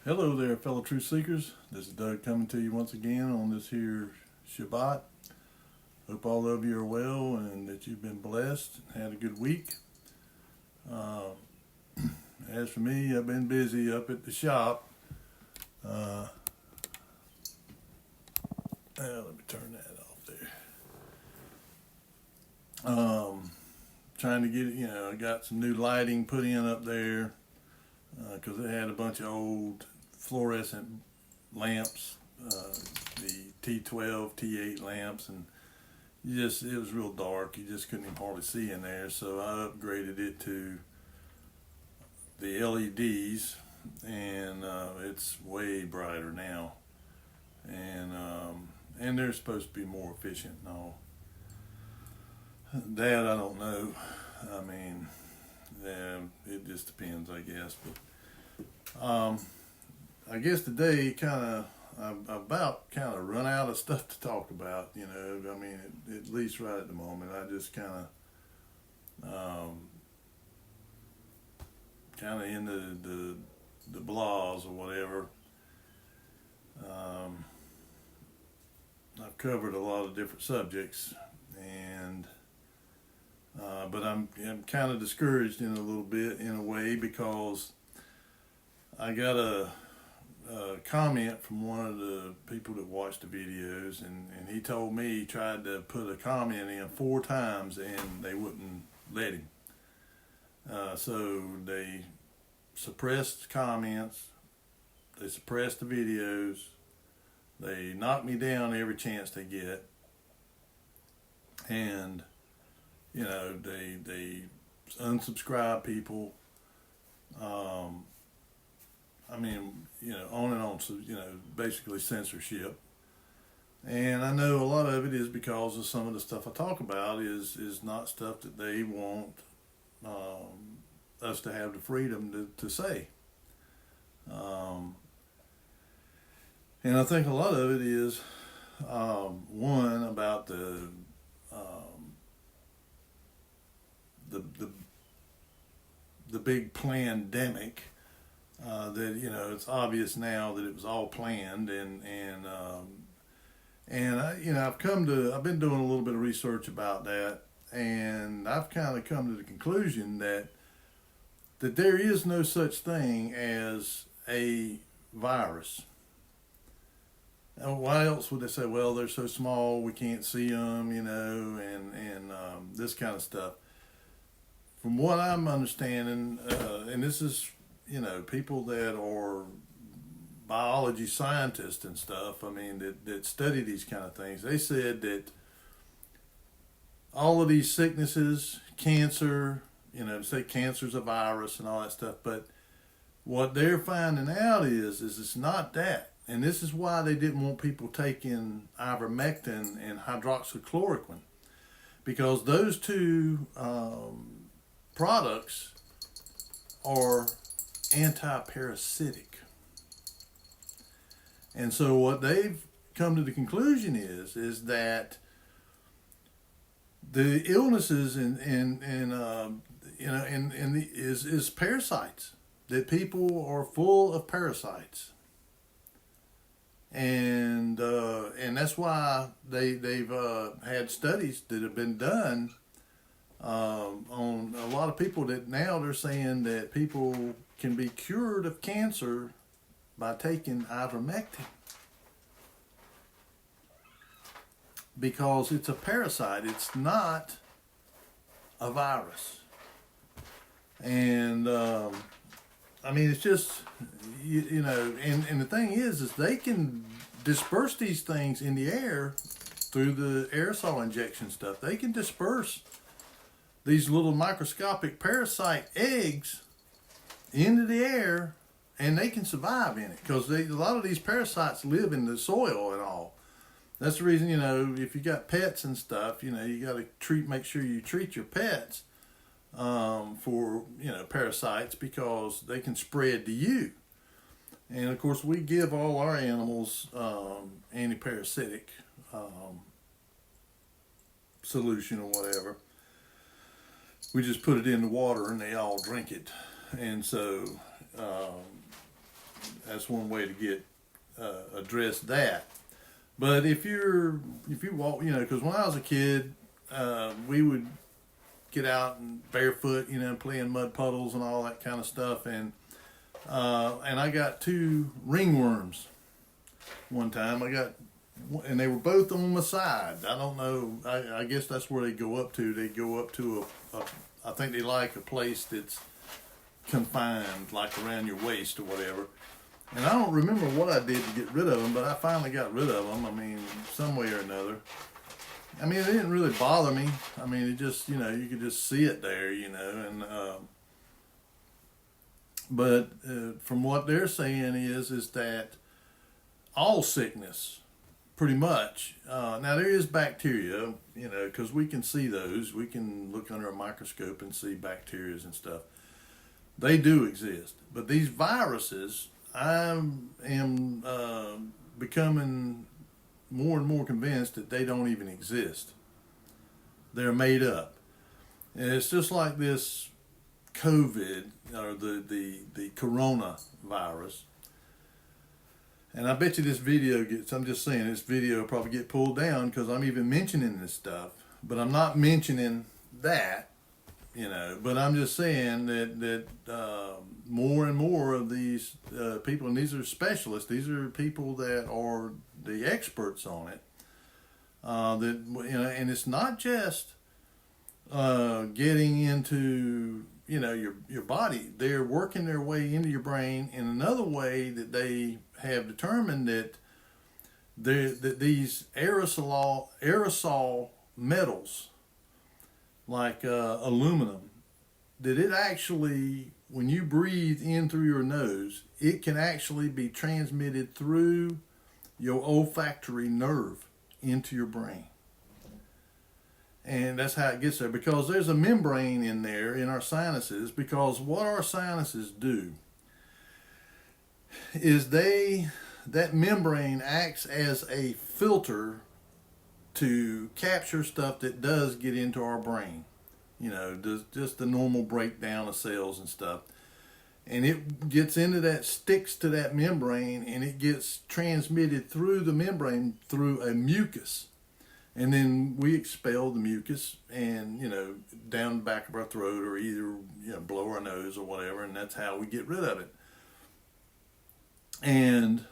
Hello there, fellow truth seekers. This is Doug coming to you once again on this here Shabbat. Hope all of you are well and that you've been blessed and had a good week. As for me, I've been busy up at the shop. Let me turn that off there. Trying to get, I got some new lighting put in up there because it had a bunch of old fluorescent lamps, the T12, T8 lamps, and it was real dark. You just couldn't even hardly see in there. So I upgraded it to the LEDs, and it's way brighter now. And they're supposed to be more efficient and all. That I don't know. I mean, yeah, it just depends, I guess. But I guess today I've about run out of stuff to talk about. I mean, at least right at the moment, I just kind of into the blahs or whatever. I've covered a lot of different subjects, and but I'm kind of discouraged in a little bit, in a way, because I got a comment from one of the people that watched the videos, and he told me he tried to put a comment in 4 times and they wouldn't let him. So they suppressed comments, they suppressed the videos, they knock me down every chance they get, and they unsubscribe people. I mean, on and on. So, basically censorship. And I know a lot of it is because of some of the stuff I talk about is not stuff that they want us to have the freedom to say. And I think a lot of it is, one, about the big pandemic, that it's obvious now that it was all planned, and I've been doing a little bit of research about that, and I've kind of come to the conclusion that there is no such thing as a virus. And why else would they say, well, they're so small we can't see them, and this kind of stuff. From what I'm understanding, and this is, people that are biology scientists and stuff, I mean, that study these kind of things, they said that all of these sicknesses, cancer, say cancer's a virus and all that stuff, but what they're finding out is it's not that. And this is why they didn't want people taking ivermectin and hydroxychloroquine, because those two products are anti-parasitic. And so what they've come to the conclusion is that the illnesses is parasites, that people are full of parasites. And that's why they've had studies that have been done on a lot of people, that now they're saying that people can be cured of cancer by taking ivermectin, because it's a parasite, it's not a virus. And I mean, it's just, and the thing is they can disperse these things in the air through the aerosol injection stuff. They can disperse these little microscopic parasite eggs into the air, and they can survive in it, because a lot of these parasites live in the soil and all. That's the reason, if you got pets and stuff, you got to make sure you treat your pets for parasites, because they can spread to you. And of course, we give all our animals anti-parasitic solution or whatever. We just put it in the water and they all drink it. And so that's one way to get address that. But if you walk, because when I was a kid, we would get out and barefoot, and play in mud puddles and all that kind of stuff, and I got 2 ringworms one time. And they were both on my side. I don't know. I guess that's where they go up to. They go up to I think they like a place that's confined, like around your waist or whatever. And I don't remember what I did to get rid of them, but I finally got rid of them. I mean, some way or another. I mean, it didn't really bother me. I mean, it just, you could just see it there, and but from what they're saying is that all sickness, pretty much. Now there is bacteria, because we can see those. We can look under a microscope and see bacteria and stuff. They do exist. But these viruses, I am becoming more and more convinced that they don't even exist. They're made up. And it's just like this COVID, or the coronavirus. And I bet you this video I'm just saying, this video will probably get pulled down because I'm even mentioning this stuff. But I'm not mentioning that, but I'm just saying that more and more of these people, and these are specialists, these are people that are the experts on it, and it's not just getting into, your body. They're working their way into your brain in another way that they have determined that these aerosol metals, like aluminum, that it actually, when you breathe in through your nose, it can actually be transmitted through your olfactory nerve into your brain. And that's how it gets there, because there's a membrane in there in our sinuses, because what our sinuses do is that membrane acts as a filter to capture stuff that does get into our brain. Just the normal breakdown of cells and stuff. And it gets into that, sticks to that membrane, and it gets transmitted through the membrane through a mucus. And then we expel the mucus and, down the back of our throat, or either, blow our nose or whatever, and that's how we get rid of it. And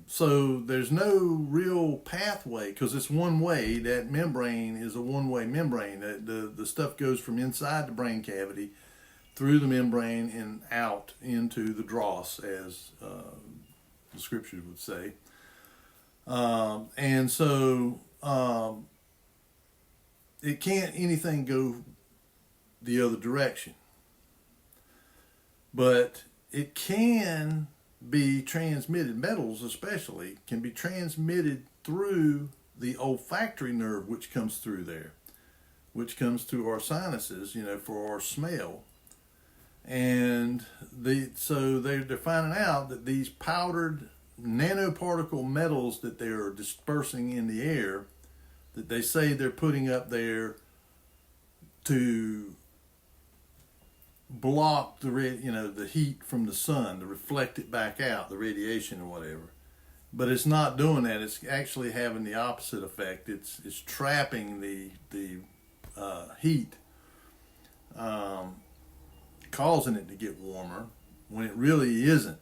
so there's no real pathway, because it's one way. That membrane is a one-way membrane. The stuff goes from inside the brain cavity through the membrane and out into the dross, as the scriptures would say. And so it can't anything go the other direction. But it can be transmitted, metals especially, can be transmitted through the olfactory nerve, which comes through there, which comes through our sinuses, for our smell. And so they're finding out that these powdered nanoparticle metals that they're dispersing in the air, that they say they're putting up there to block the heat from the sun, to reflect it back out, the radiation or whatever. But it's not doing that. It's actually having the opposite effect. It's trapping the heat, causing it to get warmer when it really isn't.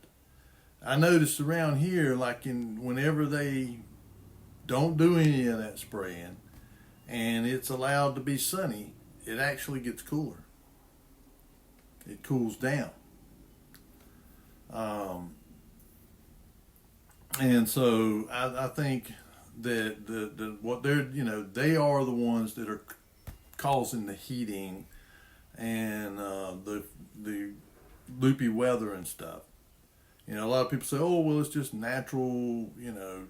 I noticed around here, whenever they don't do any of that spraying and it's allowed to be sunny, it actually gets cooler. It cools down. And so I think that what they're, they are the ones that are causing the heating and the loopy weather and stuff. A lot of people say, oh, well, it's just natural,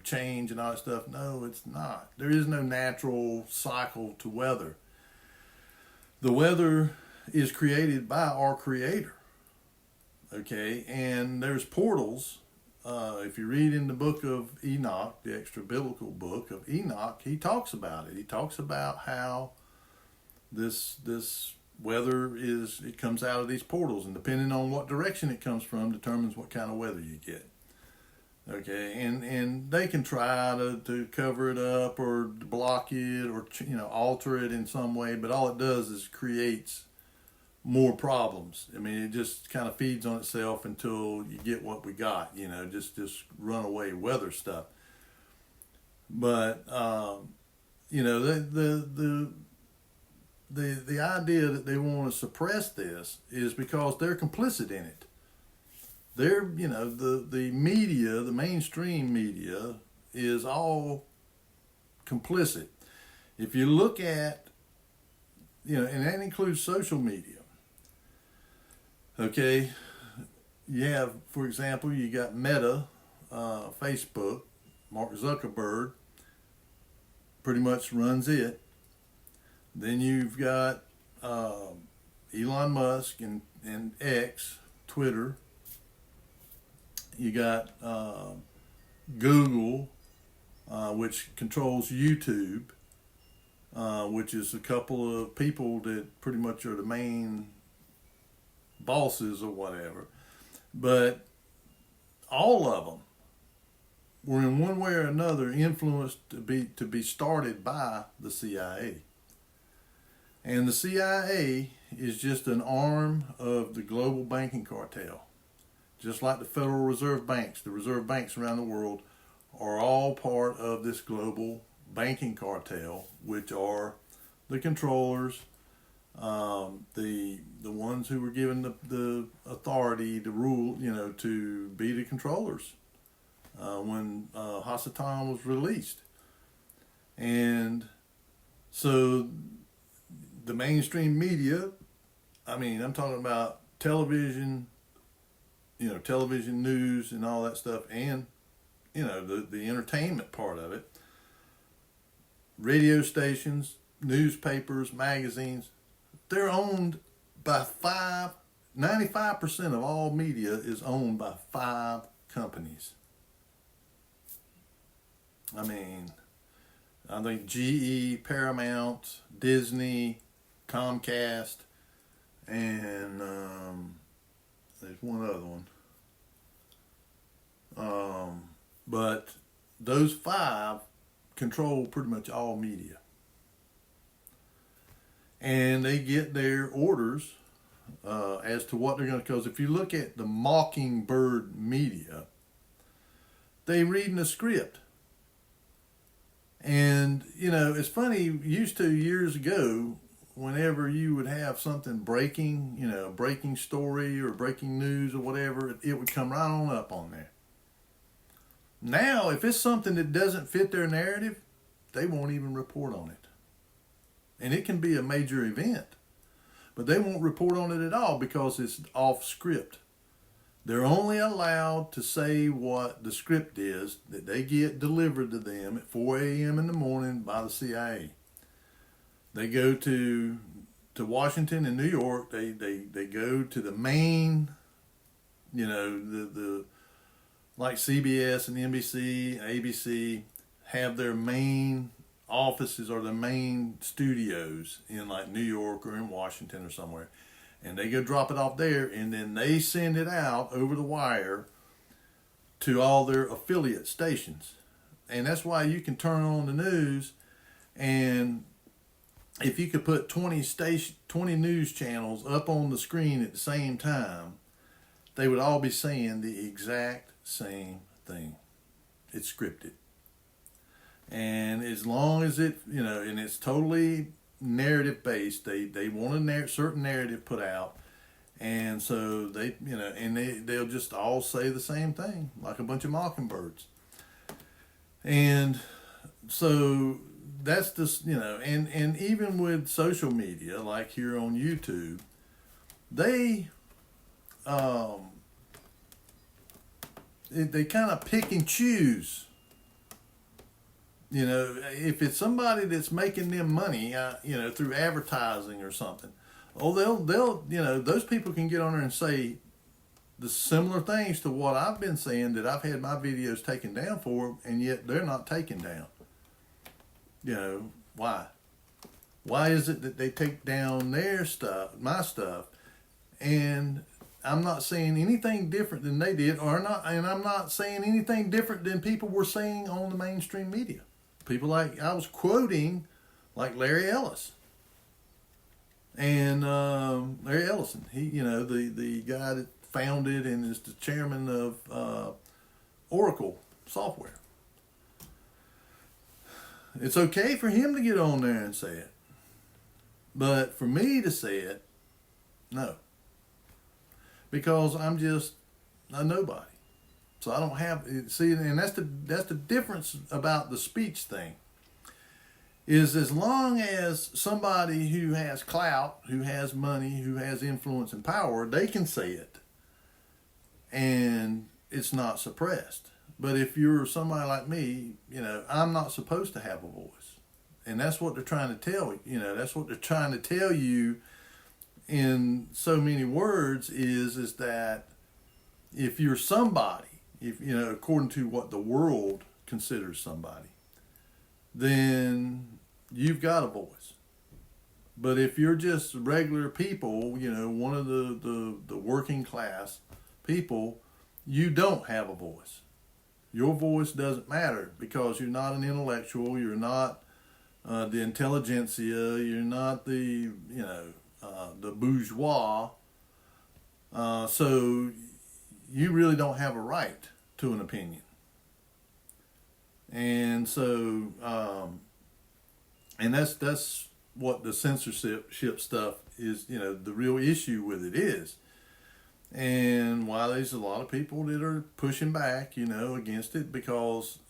change and all that stuff. No, it's not. There is no natural cycle to weather. The weather is created by our Creator. Okay, and there's portals. If you read in the book of Enoch, the extra biblical book of Enoch, he talks about it. He talks about how this it comes out of these portals, and depending on what direction it comes from determines what kind of weather you get. Okay, and they can try to cover it up or block it or alter it in some way, but all it does is creates more problems. I mean, it just kind of feeds on itself until you get what we got. Just runaway weather stuff. But the idea that they want to suppress this is because they're complicit in it. They're, the media, the mainstream media is all complicit. If you look at, and that includes social media. Okay, you have, for example, you got Meta, Facebook, Mark Zuckerberg pretty much runs it. Then you've got Elon Musk and X, Twitter. You got Google, which controls YouTube, which is a couple of people that pretty much are the main bosses or whatever. But all of them were in one way or another influenced to be started by the CIA. And the CIA is just an arm of the global banking cartel. Just like the Federal Reserve Banks, the reserve banks around the world are all part of this global banking cartel, which are the controllers, the ones who were given the authority to rule, to be the controllers when Hasatan was released. And so the mainstream media, I'm talking about television, television news and all that stuff, and, the entertainment part of it, radio stations, newspapers, magazines, they're owned by 95% of all media is owned by 5 companies. I think GE, Paramount, Disney, Comcast, and there's one other one. But those 5 control pretty much all media. And they get their orders as to what they're going to, because if you look at the Mockingbird media, they reading a script. And, it's funny, used to years ago, whenever you would have something breaking, breaking story or breaking news or whatever, it would come right on up on there. Now, if it's something that doesn't fit their narrative, they won't even report on it. And it can be a major event, but they won't report on it at all because it's off script. They're only allowed to say what the script is that they get delivered to them at 4 a.m. in the morning by the CIA. They go to Washington and New York. They go to the main, the like CBS and NBC, ABC have their main offices or the main studios in like New York or in Washington or somewhere, and they go drop it off there, and then they send it out over the wire to all their affiliate stations. And that's why you can turn on the news, and if you could put 20 news channels up on the screen at the same time, they would all be saying the exact same thing. It's scripted. And as long as it, and it's totally narrative based, they want a certain narrative put out. And so they'll just all say the same thing, like a bunch of mockingbirds. And so that's just, and even with social media, like here on YouTube, they kind of pick and choose. If it's somebody that's making them money, through advertising or something, they'll those people can get on there and say the similar things to what I've been saying that I've had my videos taken down for, and yet they're not taken down. Why? Why is it that they take down their stuff, my stuff, and I'm not saying anything different than they did, and I'm not saying anything different than people were saying on the mainstream media. People like, I was quoting like Larry Ellis. And Larry Ellison, he, the guy that founded and is the chairman of Oracle software. It's okay for him to get on there and say it. But for me to say it, no. Because I'm just a nobody. So I don't have, see, and that's the difference about the speech thing. Is as long as somebody who has clout, who has money, who has influence and power, they can say it. And it's not suppressed. But if you're somebody like me, I'm not supposed to have a voice. And that's what they're trying to tell you. That's what they're trying to tell you in so many words is that if you're somebody, if according to what the world considers somebody, then you've got a voice. But if you're just regular people, one of the working class people, you don't have a voice. Your voice doesn't matter because you're not an intellectual, you're not the intelligentsia, you're not the bourgeois. So you really don't have a right to an opinion. And so, and that's what the censorship stuff is, the real issue with it is. And why there's a lot of people that are pushing back, against it, because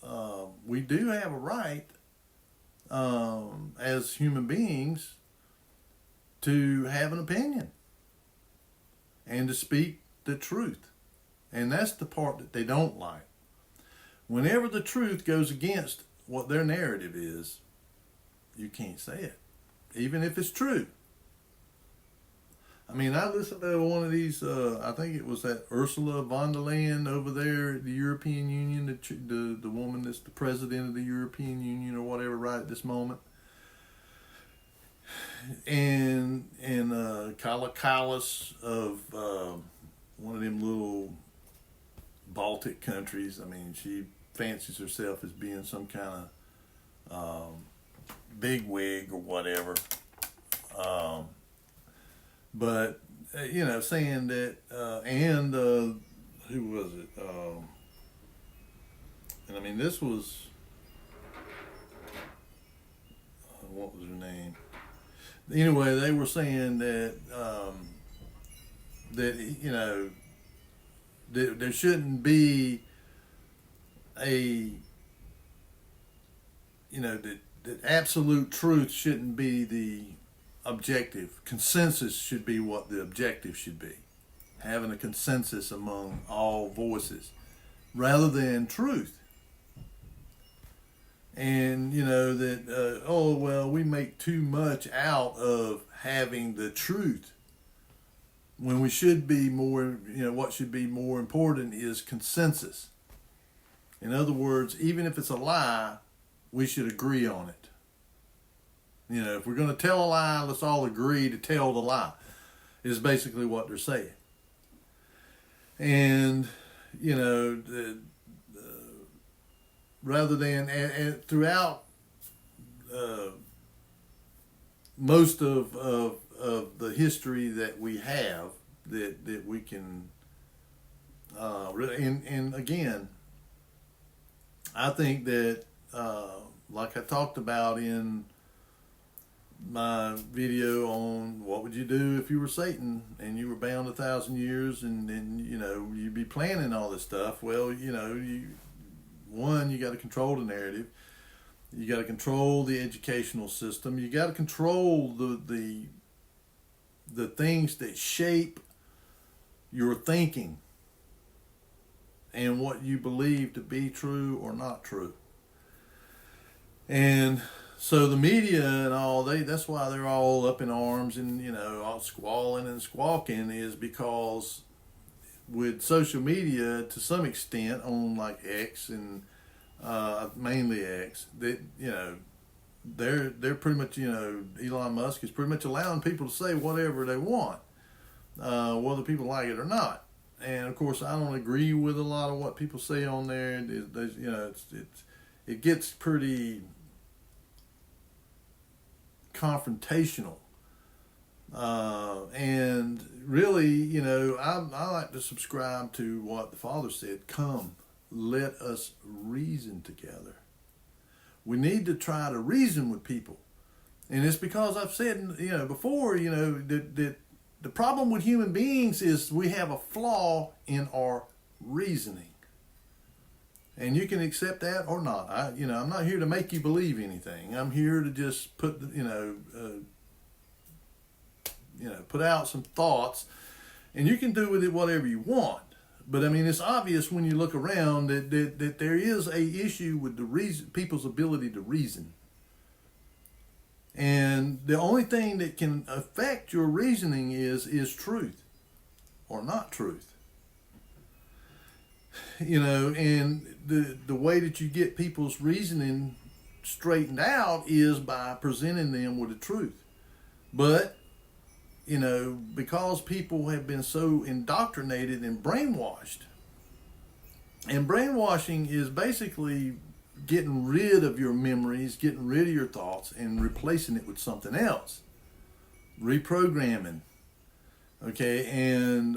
we do have a right as human beings to have an opinion and to speak the truth. And that's the part that they don't like. Whenever the truth goes against what their narrative is, you can't say it, even if it's true. I mean, I listened to one of these, I think it was that Ursula von der Leyen over there at the European Union, the woman that's the president of the European Union or whatever right at this moment. And Kaja Kallas of one of them little Baltic countries. I mean, she fancies herself as being some kind of bigwig or whatever. But, saying that, and who was it? And I mean, this was, what was her name? Anyway, they were saying that, that there shouldn't be that absolute truth shouldn't be the objective. Consensus should be what the objective should be. Having a consensus among all voices rather than truth. And, that, we make too much out of having the truth when we should be more, what should be more important is consensus. In other words, even if it's a lie, we should agree on it. If we're going to tell a lie, let's all agree to tell the lie, is basically what they're saying. And, rather than, and throughout most of the history that we have, that we can, and again, I think that, like I talked about in my video on what would you do if you were Satan and you were bound 1,000 years and you'd be planning all this stuff. Well, you got to control the narrative. You got to control the educational system. You got to control the things that shape your thinking and what you believe to be true or not true. And so the media and all, that's why they're all up in arms and, all squalling and squawking, is because with social media to some extent on like X and mainly X, that, they're pretty much, Elon Musk is pretty much allowing people to say whatever they want, whether people like it or not. And of course, I don't agree with a lot of what people say on there. It gets pretty confrontational. And really, I like to subscribe to what the Father said: "Come, let us reason together." We need to try to reason with people. And it's because I've said, before, that the problem with human beings is we have a flaw in our reasoning. And you can accept that or not. I'm not here to make you believe anything. I'm here to just put, put out some thoughts, and you can do with it whatever you want. But I mean, it's obvious when you look around that there is a issue with people's ability to reason. And the only thing that can affect your reasoning is truth or not truth. And the way that you get people's reasoning straightened out is by presenting them with the truth. But because people have been so indoctrinated and brainwashed. And brainwashing is basically getting rid of your memories, getting rid of your thoughts, and replacing it with something else. Reprogramming. Okay, and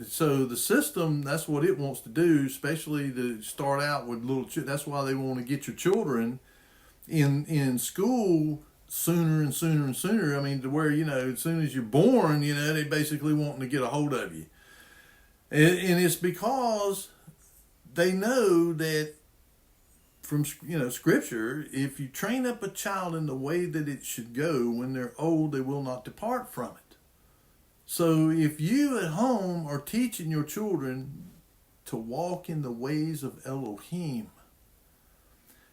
so the system, that's what it wants to do, especially to start out with little children. That's why they want to get your children in school sooner and sooner and sooner. I mean, to where, as soon as you're born, they basically wanting to get a hold of you. And it's because they know that from, Scripture, if you train up a child in the way that it should go, when they're old, they will not depart from it. So if you at home are teaching your children to walk in the ways of Elohim,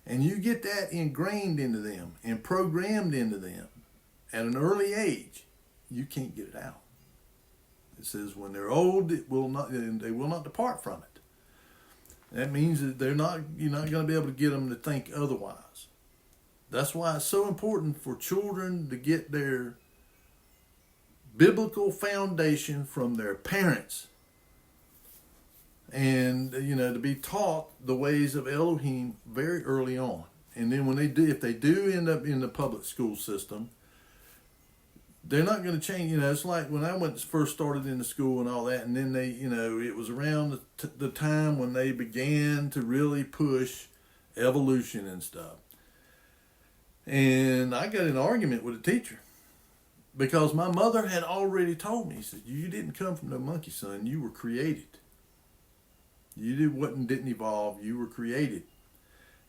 and you get that ingrained into them and programmed into them at an early age, you can't get it out. It says when they're old, they will not depart from it. That means that you're not going to be able to get them to think otherwise. That's why it's so important for children to get their biblical foundation from their parents. And, to be taught the ways of Elohim very early on. And then if they do end up in the public school system, they're not going to change. It's like when I first started in the school and all that, and then it was around the time when they began to really push evolution and stuff. And I got in an argument with a teacher because my mother had already told me, she said, "You didn't come from no monkey, son. You were created. You didn't evolve. You were created."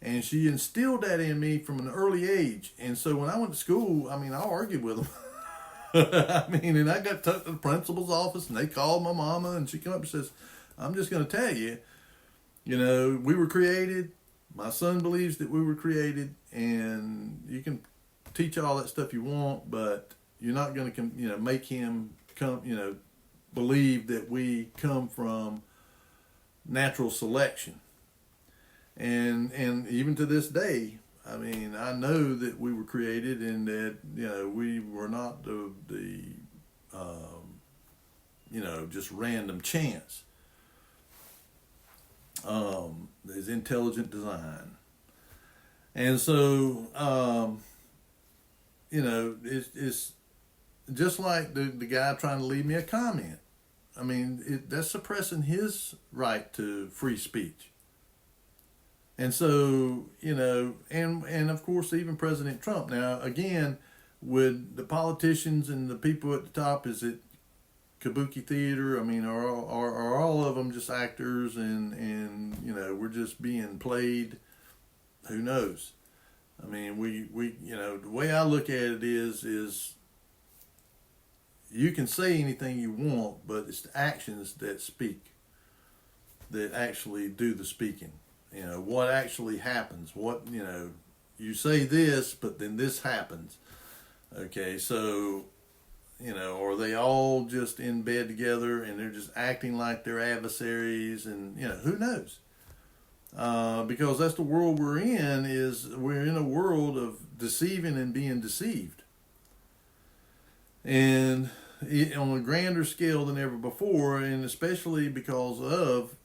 And she instilled that in me from an early age. And so when I went to school, I argued with them. And I got tucked to the principal's office, and they called my mama, and she came up and says, "I'm just going to tell you, we were created. My son believes that we were created, and you can teach all that stuff you want, but you're not going to, make him believe that we come from natural selection." And even to this day, I know that we were created and that, we were not the just random chance. There's intelligent design. And so, it's just like the guy trying to leave me a comment. That's suppressing his right to free speech. And so, and of course, even President Trump. Now, again, with the politicians and the people at the top, is it kabuki theater? Are all of them just actors and we're just being played? Who knows? We the way I look at it is you can say anything you want, but it's the actions that speak, that actually do the speaking. What actually happens, you say this, but then this happens. Okay, so, are they all just in bed together and they're just acting like they're adversaries and, who knows? because that's the world we're in. Is we're in a world of deceiving and being deceived, and on a grander scale than ever before, and especially because of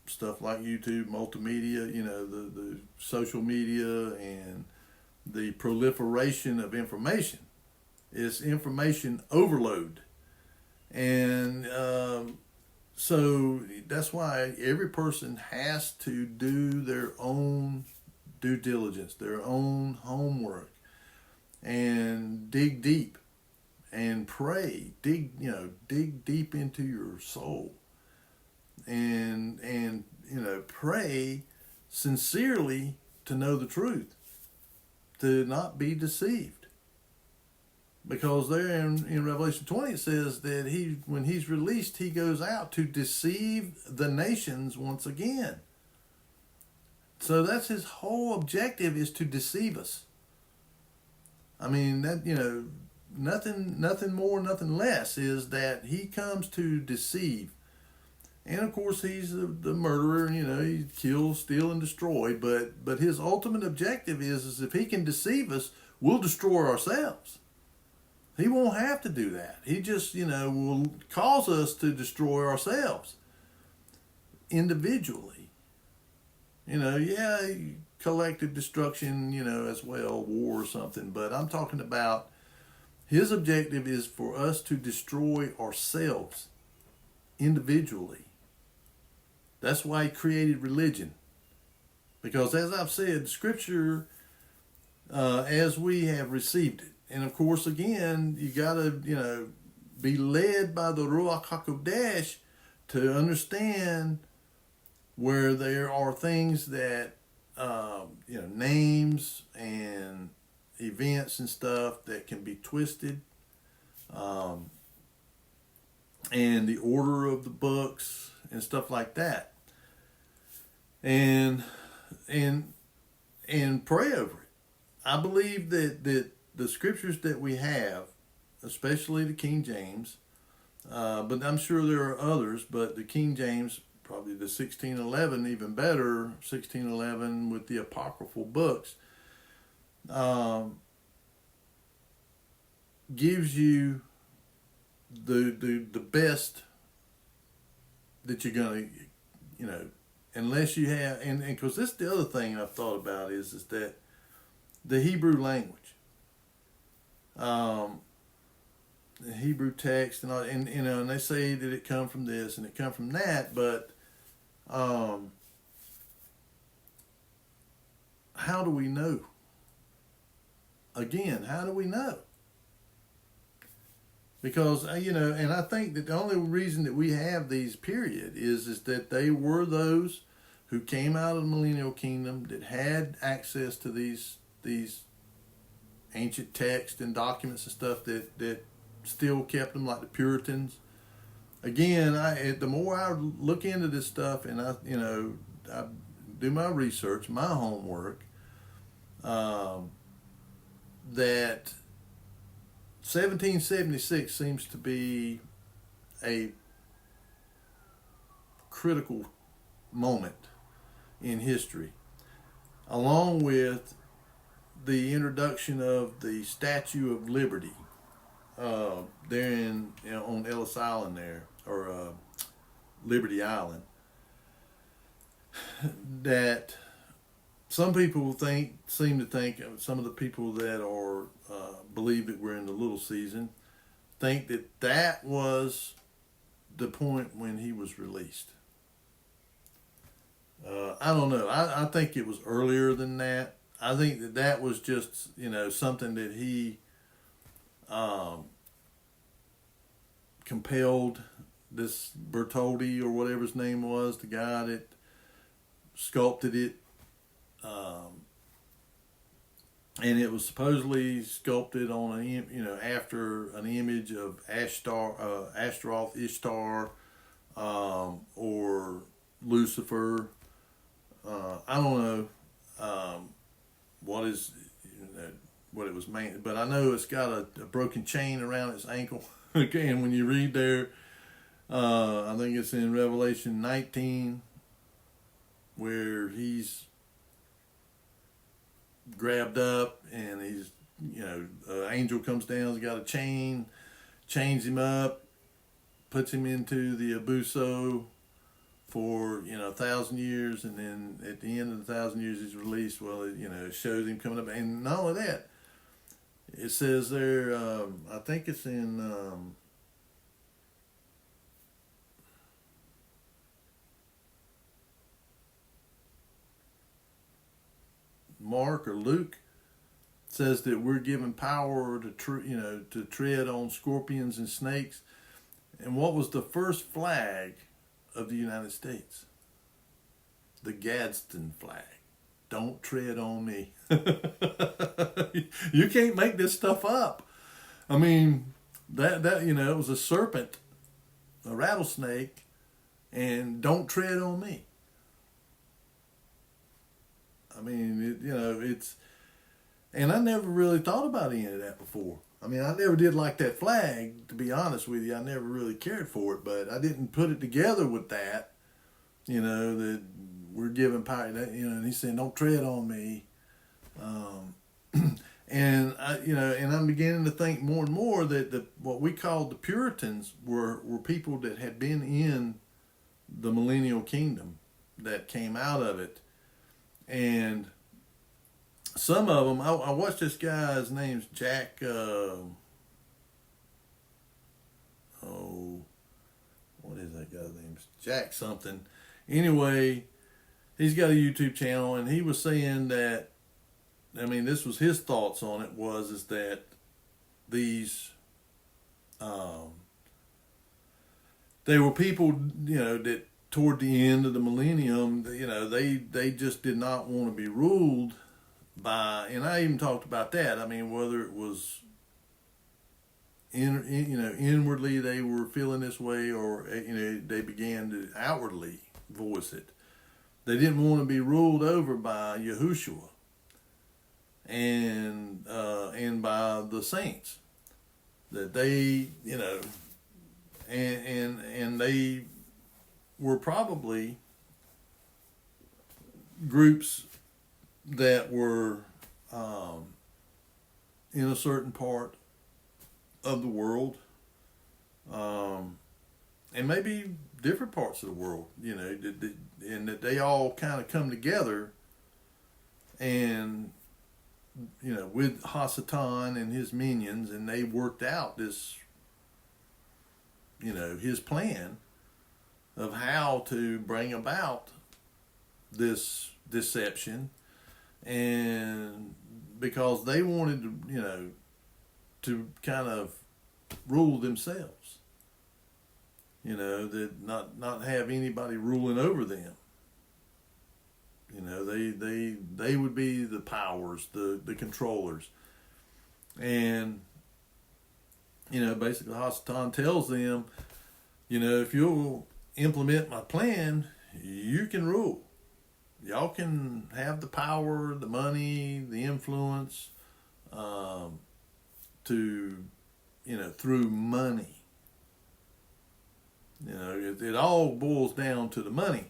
stuff like YouTube, multimedia, the social media, and the proliferation of information. It's information overload. And so that's why every person has to do their own due diligence, their own homework, and dig deep and pray. Dig deep into your soul, and pray sincerely to know the truth, to not be deceived. Because there in Revelation 20 it says that when he's released, he goes out to deceive the nations once again. So that's his whole objective, is to deceive us. I mean, that, nothing more, nothing less, is that he comes to deceive. And of course, he's the murderer. He kills, steal, and destroy. But his ultimate objective is if he can deceive us, we'll destroy ourselves. He won't have to do that. He just, will cause us to destroy ourselves individually. Collective destruction, as well, war or something. But I'm talking about his objective is for us to destroy ourselves individually. That's why he created religion. Because as I've said, Scripture, as we have received it, and of course, again, you got to, be led by the Ruach HaKodesh to understand where there are things that, names and events and stuff that can be twisted, and the order of the books and stuff like that, and pray over it. I believe that the scriptures that we have, especially the King James, but I'm sure there are others, but the King James, probably the 1611, even better, 1611 with the apocryphal books, gives you the best that you're going to, unless you have, and because this is the other thing I've thought about is that the Hebrew language, the Hebrew text, and they say that it come from this and it come from that, but how do we know? Again, how do we know? Because, and I think that the only reason that we have these period is that they were those who came out of the millennial kingdom that had access to these ancient texts and documents and stuff that still kept them, like the Puritans. Again, the more I look into this stuff and I do my research, my homework, that 1776 seems to be a critical moment in history, along with the introduction of the Statue of Liberty there on Ellis Island there, or Liberty Island, that some people seem to think, some of the people that are believe that we're in the little season, think that was the point when he was released. I don't know. I think it was earlier than that. I think that was just, something that he compelled this Bertoldi, or whatever his name was, the guy that sculpted it. And it was supposedly sculpted on after an image of Ashtaroth, Ishtar, or Lucifer. I don't know what it was made, but I know it's got a broken chain around its ankle. Again, when you read there, I think it's in Revelation 19, where where he's grabbed up and he's, an angel comes down, he's got a chain, chains him up, puts him into the abuso for 1,000 years, and then at the end of the 1,000 years he's released. Well, it shows him coming up, and not only that, it says there, I think it's in Mark or Luke, says that we're given power to tread on scorpions and snakes. And what was the first flag of the United States? The Gadsden flag. Don't tread on me. You can't make this stuff up. I mean, that it was a serpent, a rattlesnake, and don't tread on me. I mean, it's, and I never really thought about any of that before. I mean, I never did like that flag, to be honest with you. I never really cared for it, but I didn't put it together with that, that we're given power, and he's saying, don't tread on me. And and I'm beginning to think more and more that what we called the Puritans were people that had been in the millennial kingdom, that came out of it. And some of them, I watched this guy's name's Jack, what is that guy's name? Jack something. Anyway, he's got a YouTube channel, and he was saying that, I mean, this was his thoughts on it, is that these, they were people, that toward the end of the millennium, they just did not want to be ruled by, and I even talked about that. I mean, whether it was inwardly they were feeling this way, or they began to outwardly voice it. They didn't want to be ruled over by Yahushua and by the saints. That they, and they were probably groups that were in a certain part of the world, and maybe different parts of the world, and that they all kind of come together, and with Hasatan and his minions, and they worked out this, his plan of how to bring about this deception, and because they wanted to, to kind of rule themselves, that not have anybody ruling over them. They would be the powers, the controllers. And, basically Hasatan tells them, if you'll implement my plan, you can rule. Y'all can have the power, the money, the influence, to, through money. It all boils down to the money.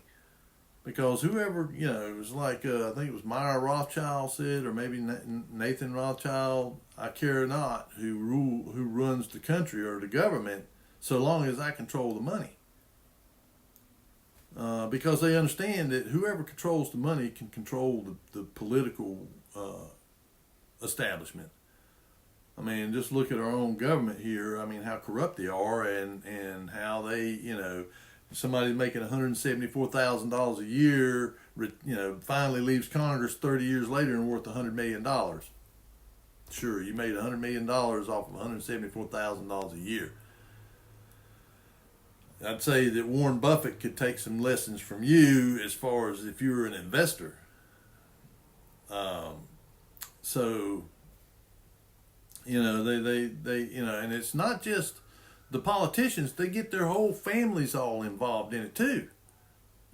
Because whoever, it was like, I think it was Meyer Rothschild said, or maybe Nathan Rothschild, I care not who runs the country or the government, so long as I control the money. Because they understand that whoever controls the money can control the political establishment. I mean, just look at our own government here. I mean, how corrupt they are, and how they, somebody's making $174,000 a year, finally leaves Congress 30 years later and worth $100 million. Sure, you made $100 million off of $174,000 a year. I'd say that Warren Buffett could take some lessons from you as far as if you were an investor. They and it's not just the politicians, they get their whole families all involved in it too,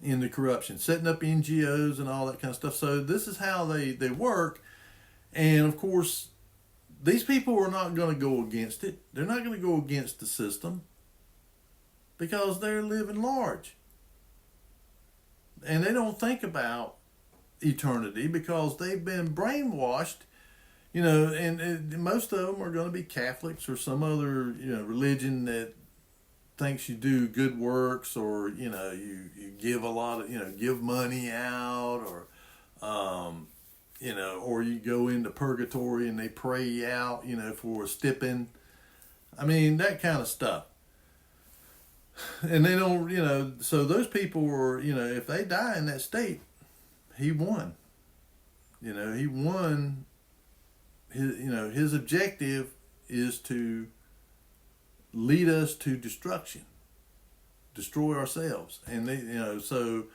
in the corruption, setting up NGOs and all that kind of stuff. So this is how they work. And of course, these people are not going to go against it. They're not going to go against the system because they're living large. And they don't think about eternity because they've been brainwashed, and most of them are going to be Catholics or some other, religion that thinks you do good works, or, you give a lot of, give money out, or, or you go into purgatory and they pray you out, for a stipping. I mean, that kind of stuff. And they don't, so those people are, if they die in that state, he won. He won. His objective is to lead us to destruction, destroy ourselves. And they, so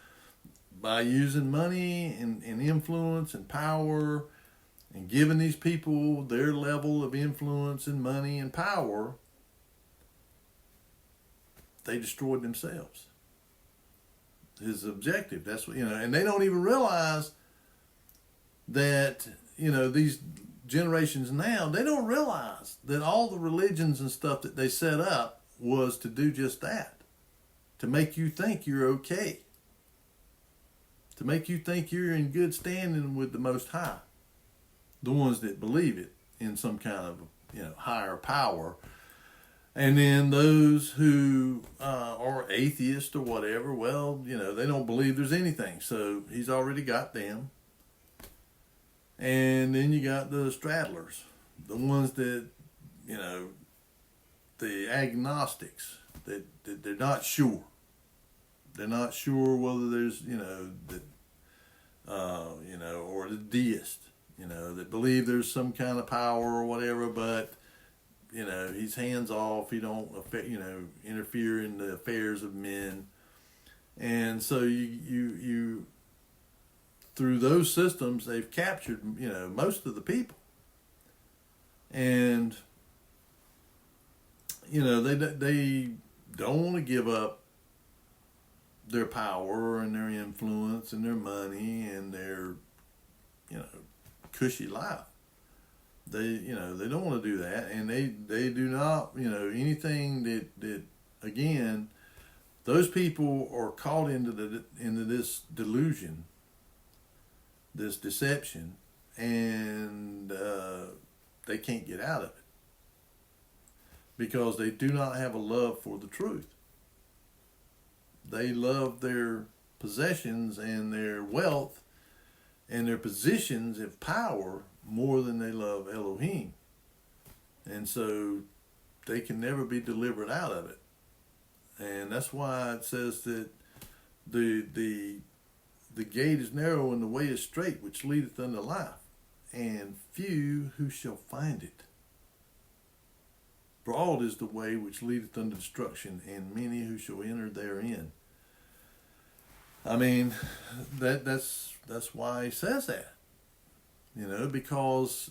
by using money and influence and power and giving these people their level of influence and money and power, they destroyed themselves. His objective, that's what, and they don't even realize that, these generations now, they don't realize that all the religions and stuff that they set up was to do just that. To make you think you're okay. To make you think you're in good standing with the Most High. The ones that believe it in some kind of, higher power. And then those who are atheists or whatever, well, they don't believe there's anything. So he's already got them. And then you got the straddlers, the ones that, the agnostics, that they're not sure. They're not sure whether there's, or the deist, that believe there's some kind of power or whatever, but, he's hands off. He don't, interfere in the affairs of men. And so you through those systems, they've captured, most of the people. And, they don't want to give up their power and their influence and their money and their, cushy life. They don't want to do that. And they do not, anything that again, those people are caught into this delusion, this deception, and they can't get out of it because they do not have a love for the truth. They love their possessions and their wealth and their positions of power more than they love Elohim. And so they can never be delivered out of it. And that's why it says that the gate is narrow and the way is straight, which leadeth unto life, and few who shall find it. Broad is the way which leadeth unto destruction, and many who shall enter therein. I mean, that's why he says that. Because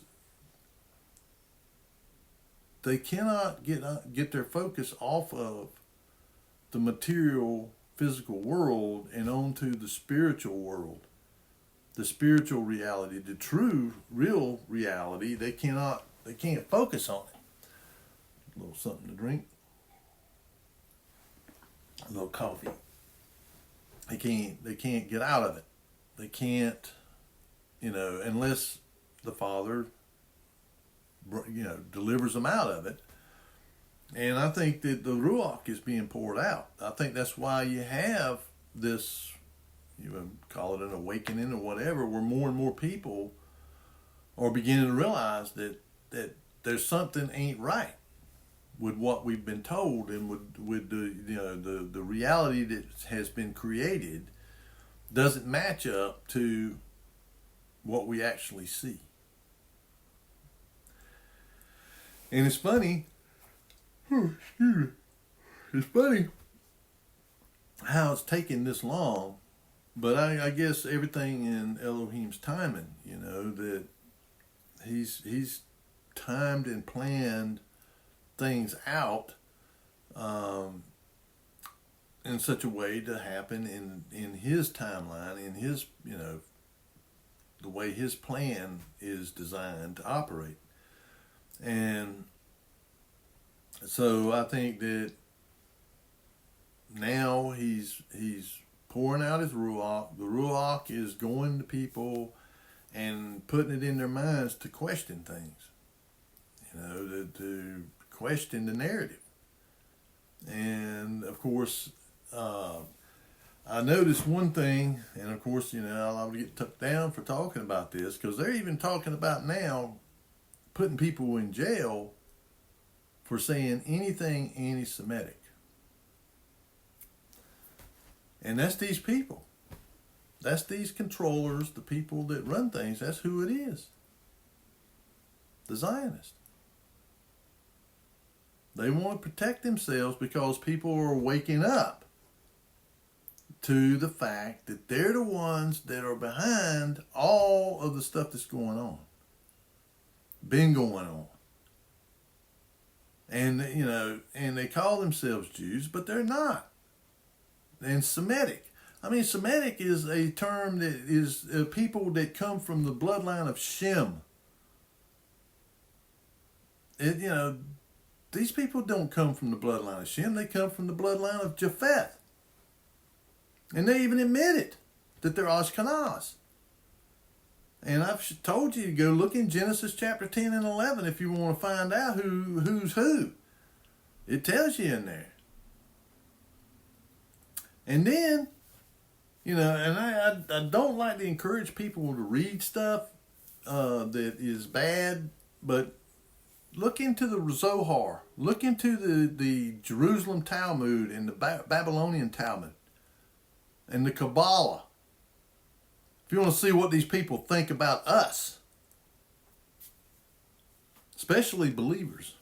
they cannot get their focus off of the material physical world and onto the spiritual world, the spiritual reality, the true real reality. They can't focus on it. A little something to drink, a little coffee. They can't get out of it. They can't, unless the Father, delivers them out of it. And I think that the Ruach is being poured out. I think that's why you have this, you would call it an awakening or whatever, where more and more people are beginning to realize that there's something ain't right with what we've been told, and with the reality that has been created doesn't match up to what we actually see. And it's funny. It's funny how it's taken this long, but I guess everything in Elohim's timing, that he's timed and planned things out in such a way to happen in his timeline, in his, the way his plan is designed to operate. And so I think that now he's pouring out his Ruach. The Ruach Enoch is going to people and putting it in their minds to question things, to question the narrative. And of course, I noticed one thing, and of course, I'll get took down for talking about this, because they're even talking about now putting people in jail for saying anything anti-Semitic. And that's these people. That's these controllers, the people that run things. That's who it is. The Zionists. They want to protect themselves because people are waking up to the fact that they're the ones that are behind all of the stuff that's going on. Been going on. And, and they call themselves Jews, but they're not. And Semitic. Semitic is a term that is people that come from the bloodline of Shem. These people don't come from the bloodline of Shem. They come from the bloodline of Japheth. And they even admit it, that they're Ashkenaz. And I've told you to go look in Genesis chapter 10 and 11 if you want to find out who's who. It tells you in there. And then, and I don't like to encourage people to read stuff that is bad, but look into the Zohar. Look into the Jerusalem Talmud and the Babylonian Talmud and the Kabbalah. If you want to see what these people think about us, especially believers.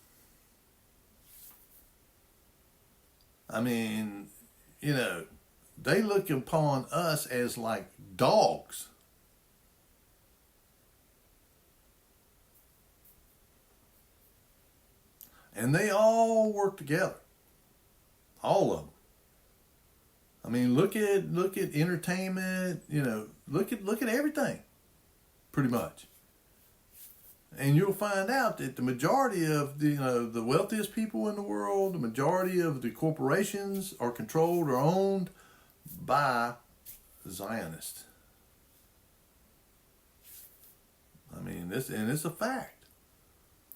They look upon us as like dogs. And they all work together. All of them. Look at entertainment, look at everything, pretty much. And you'll find out that the majority of the wealthiest people in the world, the majority of the corporations are controlled or owned by Zionists. It's a fact.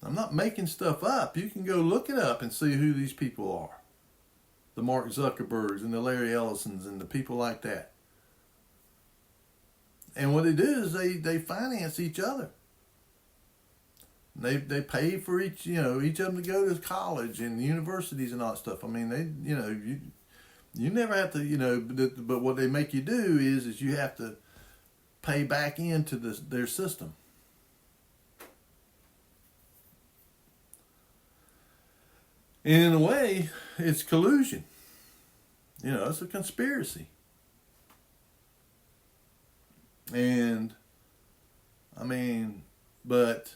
I'm not making stuff up. You can go look it up and see who these people are. The Mark Zuckerbergs and the Larry Ellisons and the people like that. And what they do is they finance each other. They pay for each of them to go to college and universities and all that stuff. You never have to, but what they make you do is you have to pay back into their system. And in a way, it's collusion. It's a conspiracy. And, but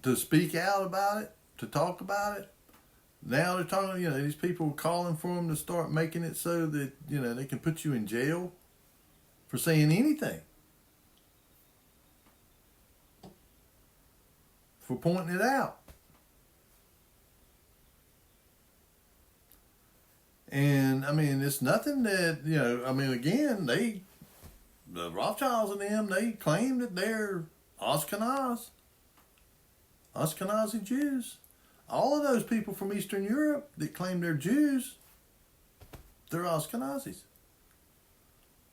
to speak out about it, to talk about it, now they're talking, these people are calling for them to start making it so that, they can put you in jail for saying anything. For pointing it out. And, it's nothing that, again, the Rothschilds and them, they claim that they're Ashkenaz. Ashkenazi Jews. All of those people from Eastern Europe that claim they're Jews, they're Ashkenazis.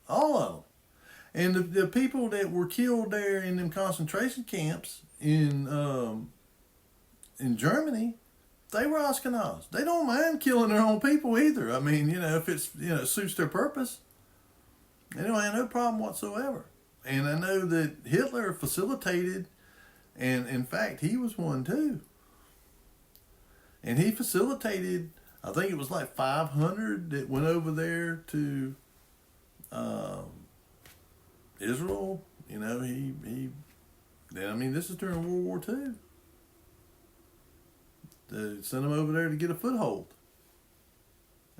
All of them. And the people that were killed there in them concentration camps in Germany, they were Ashkenaz. They don't mind killing their own people either. If it's, suits their purpose, they don't have no problem whatsoever. And I know that Hitler facilitated, and in fact, he was one too. And he facilitated, I think it was like 500 that went over there to Israel. This is during World War II. They sent them over there to get a foothold.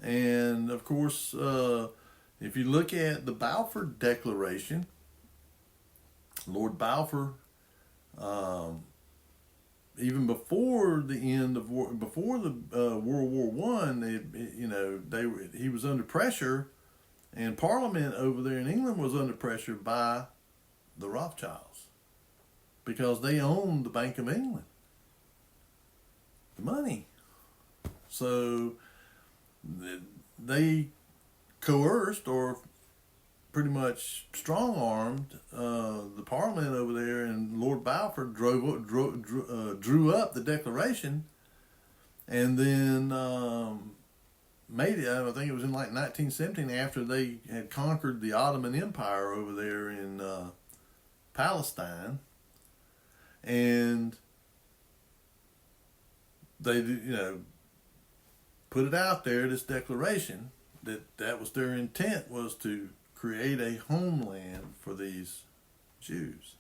And of course, if you look at the Balfour Declaration, Lord Balfour, even before the end of war, before the World War I, he was under pressure And Parliament over there in England was under pressure by the Rothschilds because they owned the Bank of England, the money. So they coerced or pretty much strong-armed the Parliament over there, and Lord Balfour drew up the Declaration, and then made it. I think it was in like 1917, after they had conquered the Ottoman Empire over there in Palestine, and they put it out there, this declaration, that was their intent, was to create a homeland for these Jews.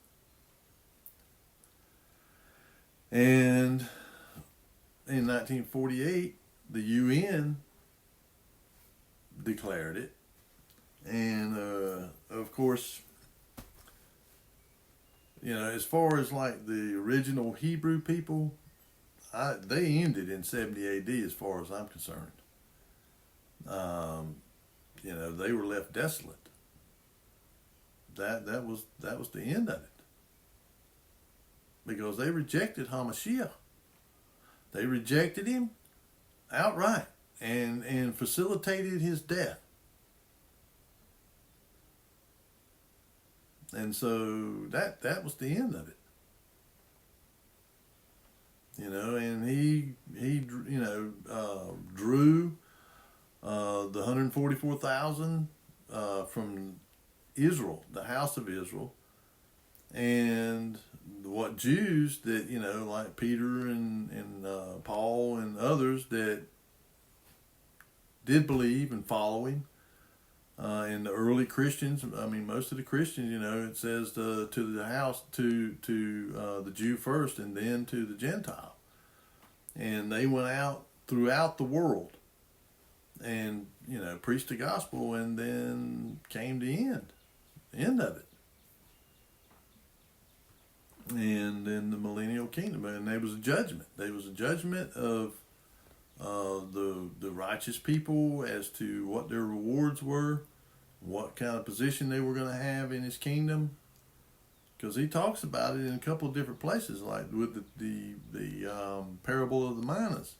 And in 1948, the UN declared it. And of course, as far as like the original Hebrew people, they ended in 70 AD as far as I'm concerned. They were left desolate. That was the end of it. Because they rejected Hamashiach. They rejected him outright and facilitated his death. And so that was the end of it. And he drew the 144,000 from Israel, the house of Israel, and what Jews that, like Peter and Paul and others that did believe and follow him, and the early Christians, most of the Christians, it says to the house, to the Jew first and then to the Gentile. And they went out throughout the world and, preached the gospel, and then came the end of it. And then the millennial kingdom, and there was a judgment. There was a judgment of the righteous people as to what their rewards were, what kind of position they were going to have in his kingdom. Because he talks about it in a couple of different places, like with the parable of the minas.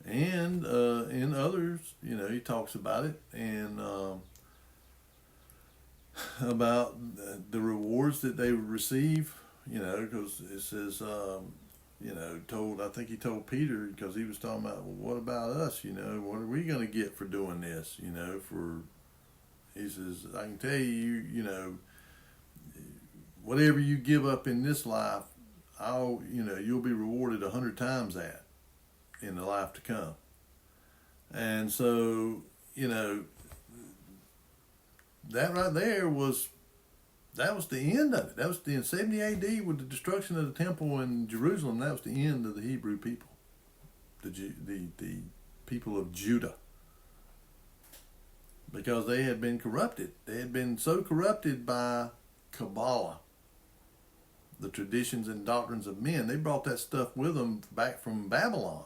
And in others, he talks about it, and about the rewards that they would receive, because it says, I think he told Peter, because he was talking about, well, what about us, what are we going to get for doing this, he says, I can tell you, whatever you give up in this life, you'll be rewarded 100 times that in the life to come. And so, that right there was the end of it. That was in 70 AD with the destruction of the temple in Jerusalem. That was the end of the Hebrew people, the people of Judah, because they had been corrupted. They had been so corrupted by Kabbalah, the traditions and doctrines of men. They brought that stuff with them back from Babylon.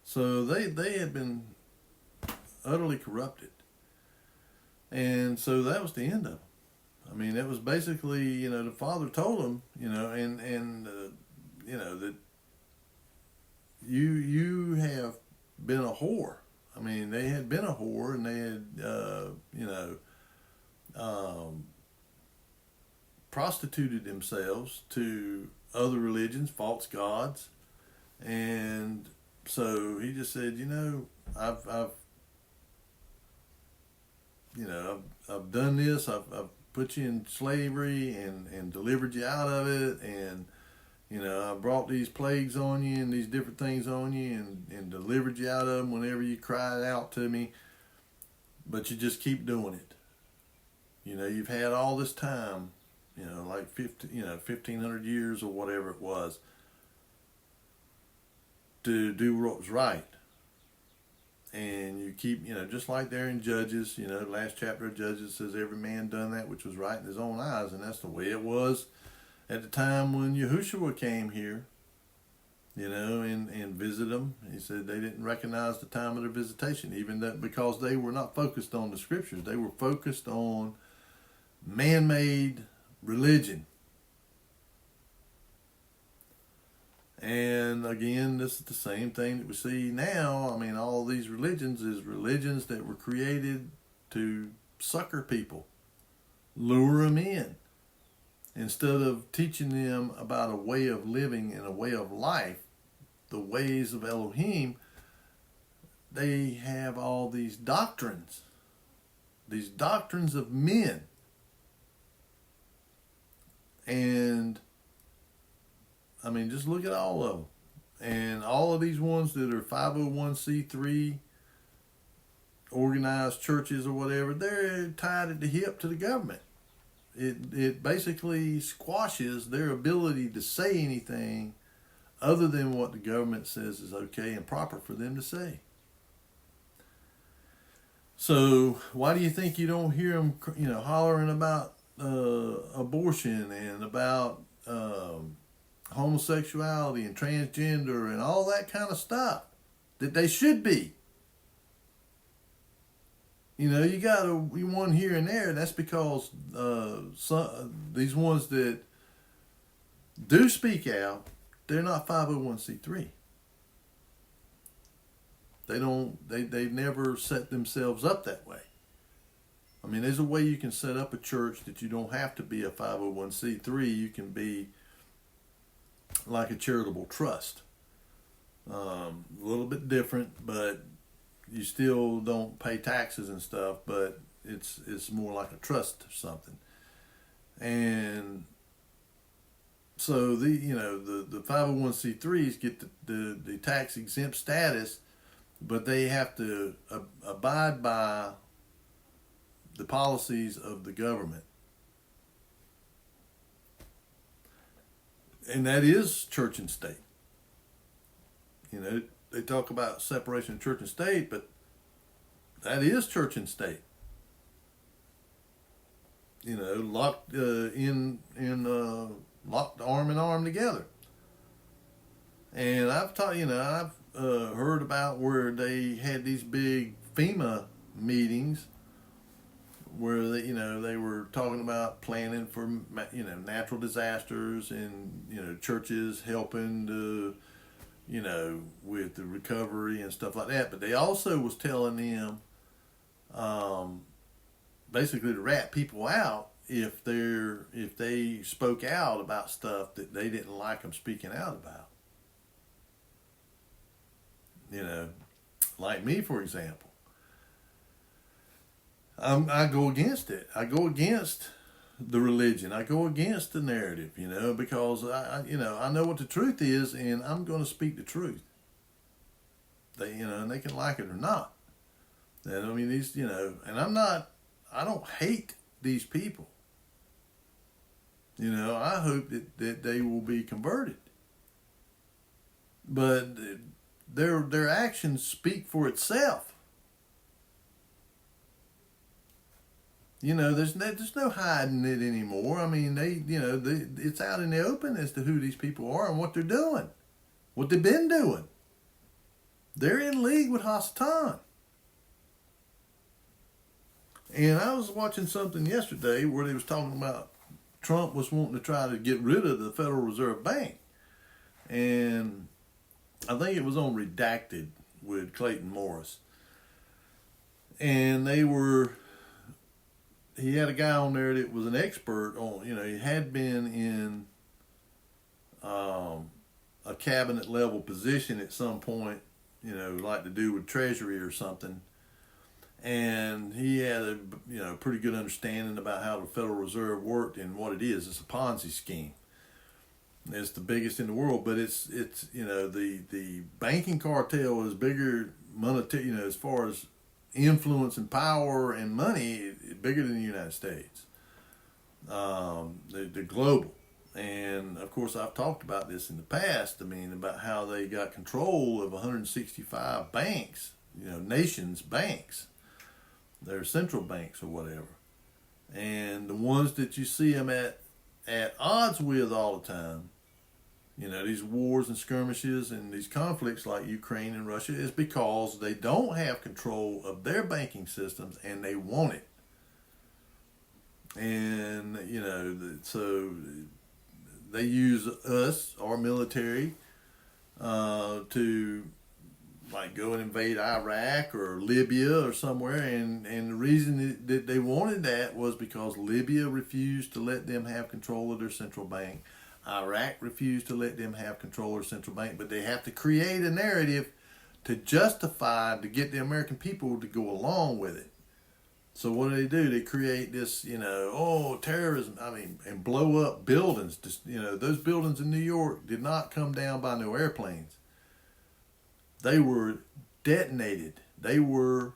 So they had been utterly corrupted. And so that was the end of them. It was basically, the Father told them, that you have been a whore. They had been a whore, and they had, prostituted themselves to other religions, false gods. And so he just said, I've done this. I've put you in slavery and delivered you out of it, and I brought these plagues on you and these different things on you, and delivered you out of them whenever you cried out to me. But you just keep doing it. You've had all this time, like 1,500 years or whatever it was, to do what was right. And you keep, just like there in Judges, the last chapter of Judges says every man done that which was right in his own eyes. And that's the way it was at the time when Yahushua came here. and visit them. He said they didn't recognize the time of their visitation, even that because they were not focused on the scriptures. They were focused on man-made religion. And again, this is the same thing that we see now. I mean, all these religions is religions that were created to sucker people, lure them in. Instead of teaching them about a way of living and a way of life, the ways of Elohim, they have all these doctrines of men. And I mean, just look at all of them. And all of these ones that are 501c3 organized churches or whatever, they're tied at the hip to the government. It basically squashes their ability to say anything other than what the government says is okay and proper for them to say. So why do you think you don't hear them, hollering about abortion and about homosexuality and transgender and all that kind of stuff that they should be? You got one here and there. That's because these ones that do speak out, they're not 501c3. They never set themselves up that way. I mean, there's a way you can set up a church that you don't have to be a 501c3. You can be like a charitable trust. A little bit different, but you still don't pay taxes and stuff, but it's more like a trust or something. And so the 501c3s get the tax exempt status, but they have to abide by the policies of the government. And that is church and state. They talk about separation of church and state, but that is church and state. Locked locked arm in arm together. And I've heard about where they had these big FEMA meetings where they were talking about planning for natural disasters and churches helping to with the recovery and stuff like that. But they also was telling them basically to rat people out if they spoke out about stuff that they didn't like them speaking out about. Like me, for example. I go against it. I go against the religion. I go against the narrative, because I know what the truth is, and I'm going to speak the truth. And they can like it or not. And I mean, and I don't hate these people. I hope that they will be converted. But their actions speak for itself. There's no hiding it anymore. I mean, it's out in the open as to who these people are and what they're doing, what they've been doing. They're in league with Hasatan. And I was watching something yesterday where they was talking about Trump was wanting to try to get rid of the Federal Reserve Bank. And I think it was on Redacted with Clayton Morris. And he had a guy on there that was an expert on, he had been in a cabinet level position at some point, like to do with Treasury or something. And he had a pretty good understanding about how the Federal Reserve worked and what it is. It's a Ponzi scheme. It's the biggest in the world, but it's the banking cartel is bigger monetary, as far as influence and power and money, bigger than the United States. They're global. And of course, I've talked about this in the past. I mean, about how they got control of 165 banks, nations' banks. They're central banks or whatever. And the ones that you see them at odds with all the time these wars and skirmishes and these conflicts like Ukraine and Russia is because they don't have control of their banking systems and they want it. And, so they use us, our military, to like go and invade Iraq or Libya or somewhere. And the reason that they wanted that was because Libya refused to let them have control of their central bank. Iraq refused to let them have control of their central bank, but they have to create a narrative to justify, to get the American people to go along with it. So what do? They create this, terrorism, and blow up buildings. Just, those buildings in New York did not come down by no airplanes. They were detonated. They were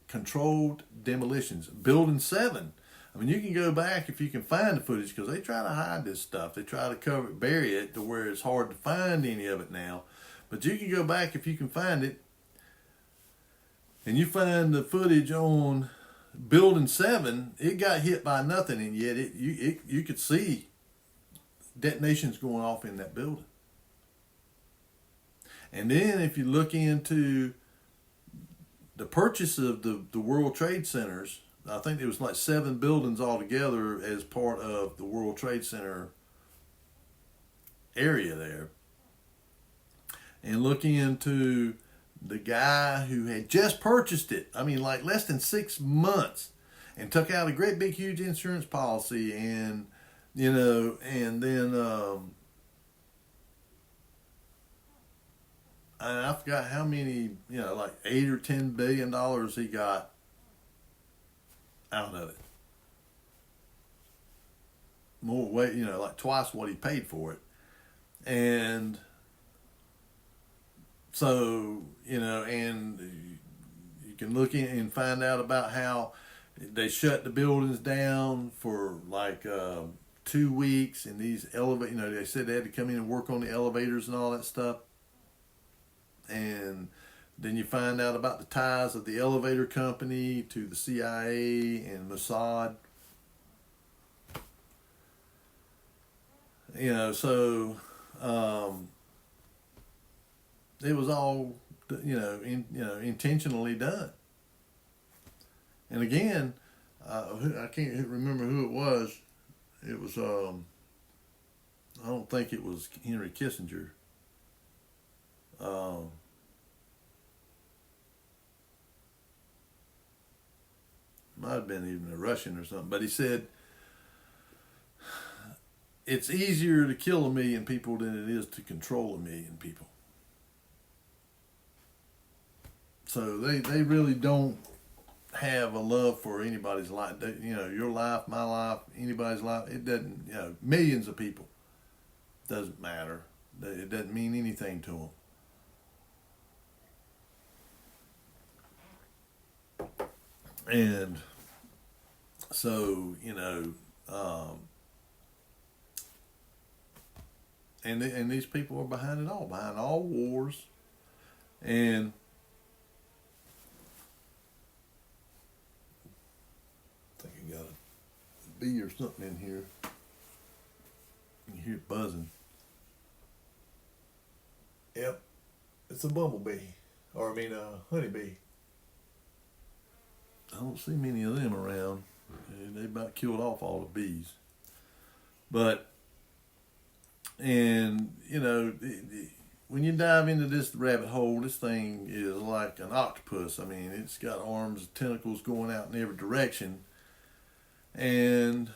controlled demolitions. Building 7. You can go back if you can find the footage, because they try to hide this stuff. They try to cover it, bury it to where it's hard to find any of it now. But you can go back if you can find it, and you find the footage on Building 7. It got hit by nothing, and yet you could see detonations going off in that building. And then if you look into the purchase of the World Trade Centers, I think there was like 7 buildings altogether as part of the World Trade Center area there. And looking into the guy who had just purchased it, like less than 6 months, and took out a great big huge insurance policy, and and then I forgot how many, like $8 or $10 billion he got out of it. More weight, like twice what he paid for it. And so, and you can look in and find out about how they shut the buildings down for like 2 weeks, and these they said they had to come in and work on the elevators and all that stuff. And then you find out about the ties of the elevator company to the CIA and Mossad. So it was all, intentionally done. And again, I can't remember who it was. It was, I don't think it was Henry Kissinger. Might have been even a Russian or something, but he said it's easier to kill 1 million people than it is to control 1 million people. So they really don't have a love for anybody's life. Your life, my life, anybody's life. It doesn't, millions of people. Doesn't matter. It doesn't mean anything to them. And so, and these people are behind all wars. And I think I got a bee or something in here. You hear it buzzing. Yep, it's a bumblebee, or honeybee. I don't see many of them around. They about killed off all the bees. But, and, when you dive into this rabbit hole, this thing is like an octopus. It's got arms and tentacles going out in every direction. And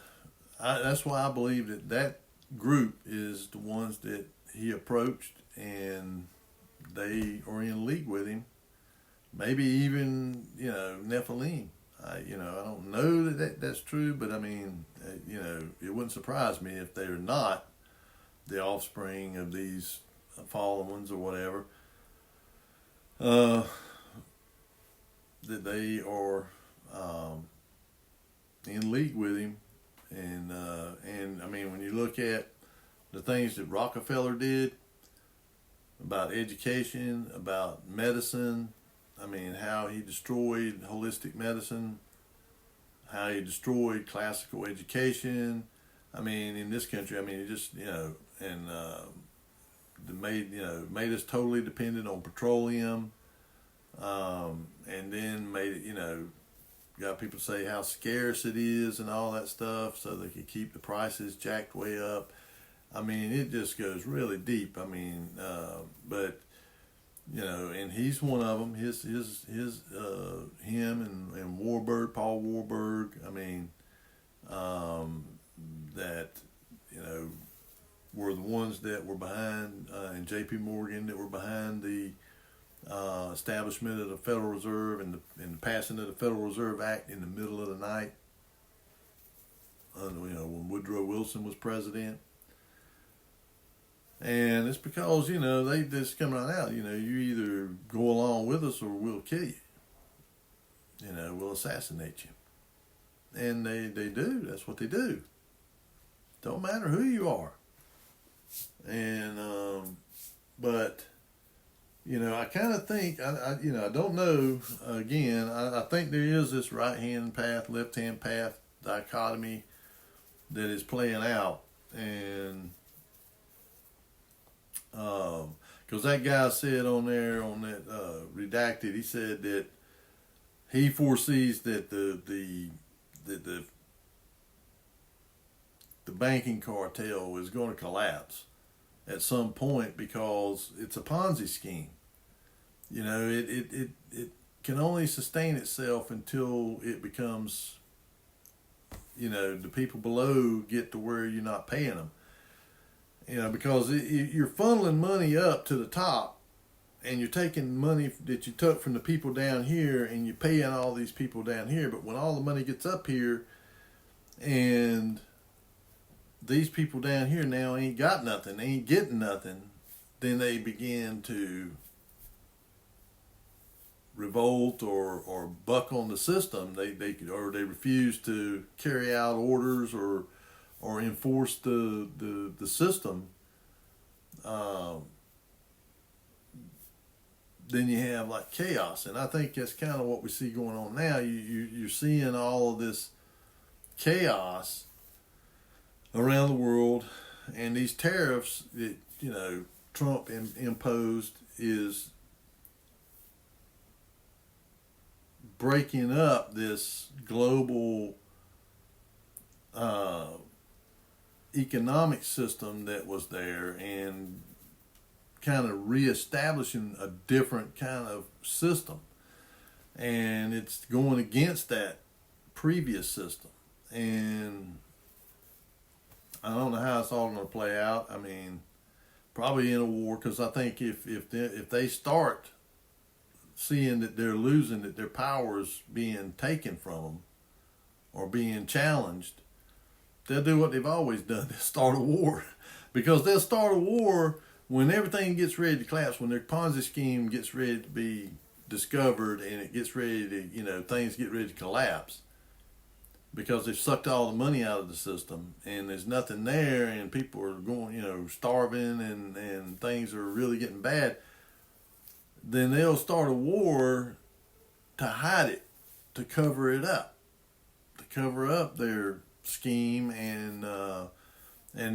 that's why I believe that group is the ones that he approached, and they are in league with him. Maybe even, Nephilim. I don't know that's true, but it wouldn't surprise me if they're not the offspring of these fallen ones or whatever. That they are in league with him, and when you look at the things that Rockefeller did about education, about medicine. How he destroyed holistic medicine, how he destroyed classical education. In this country, it just, and made us totally dependent on petroleum, and then made it, got people to say how scarce it is and all that stuff, so they could keep the prices jacked way up. I mean, it just goes really deep. I mean, but and he's one of them. Him and Warburg, Paul Warburg. I mean, that were the ones that were behind, and J.P. Morgan, that were behind the establishment of the Federal Reserve and the passing of the Federal Reserve Act in the middle of the night. When Woodrow Wilson was president. And it's because, they just come right out. You either go along with us or we'll kill you. We'll assassinate you. And they do. That's what they do. Don't matter who you are. And, but, I kind of think, I don't know, again, I think there is this right-hand path, left-hand path dichotomy that is playing out. And, because that guy said on there, on that redacted, he said that he foresees that the banking cartel is going to collapse at some point because it's a Ponzi scheme. It can only sustain itself until it becomes, the people below get to where you're not paying them. Because you're funneling money up to the top, and you're taking money that you took from the people down here, and you're paying all these people down here. But when all the money gets up here, and these people down here now ain't got nothing, they ain't getting nothing, then they begin to revolt or buck on the system. They refuse to carry out orders or enforce the system. Then you have like chaos, and I think that's kind of what we see going on now. You're seeing all of this chaos around the world, and these tariffs that Trump imposed is breaking up this global economic system that was there and kind of reestablishing a different kind of system, and it's going against that previous system. And I don't know how it's all going to play out. I mean, probably in a war, because I think if they start seeing that they're losing, that their power is being taken from them or being challenged, they'll do what they've always done. They'll start a war. Because they'll start a war when everything gets ready to collapse, when their Ponzi scheme gets ready to be discovered and it gets ready to, things get ready to collapse. Because they've sucked all the money out of the system and there's nothing there, and people are going, starving, and things are really getting bad. Then they'll start a war to hide it, to cover it up, to cover up their scheme, and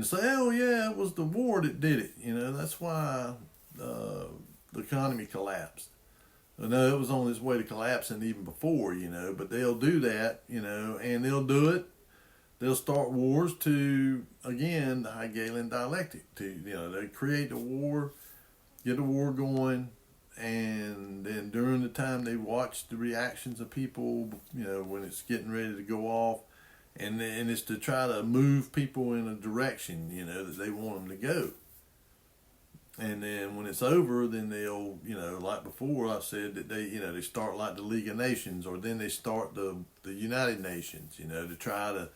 say, oh yeah, it was the war that did it. That's why the economy collapsed. No, it was on its way to collapsing even before, but they'll do that, and they'll do it. They'll start wars to, again, the Hegelian dialectic. They create the war, get the war going, and then during the time they watch the reactions of people, when it's getting ready to go off, and it's to try to move people in a direction, that they want them to go. And then when it's over, then they'll, like before I said, that they start like the League of Nations, or then they start the United Nations, to try to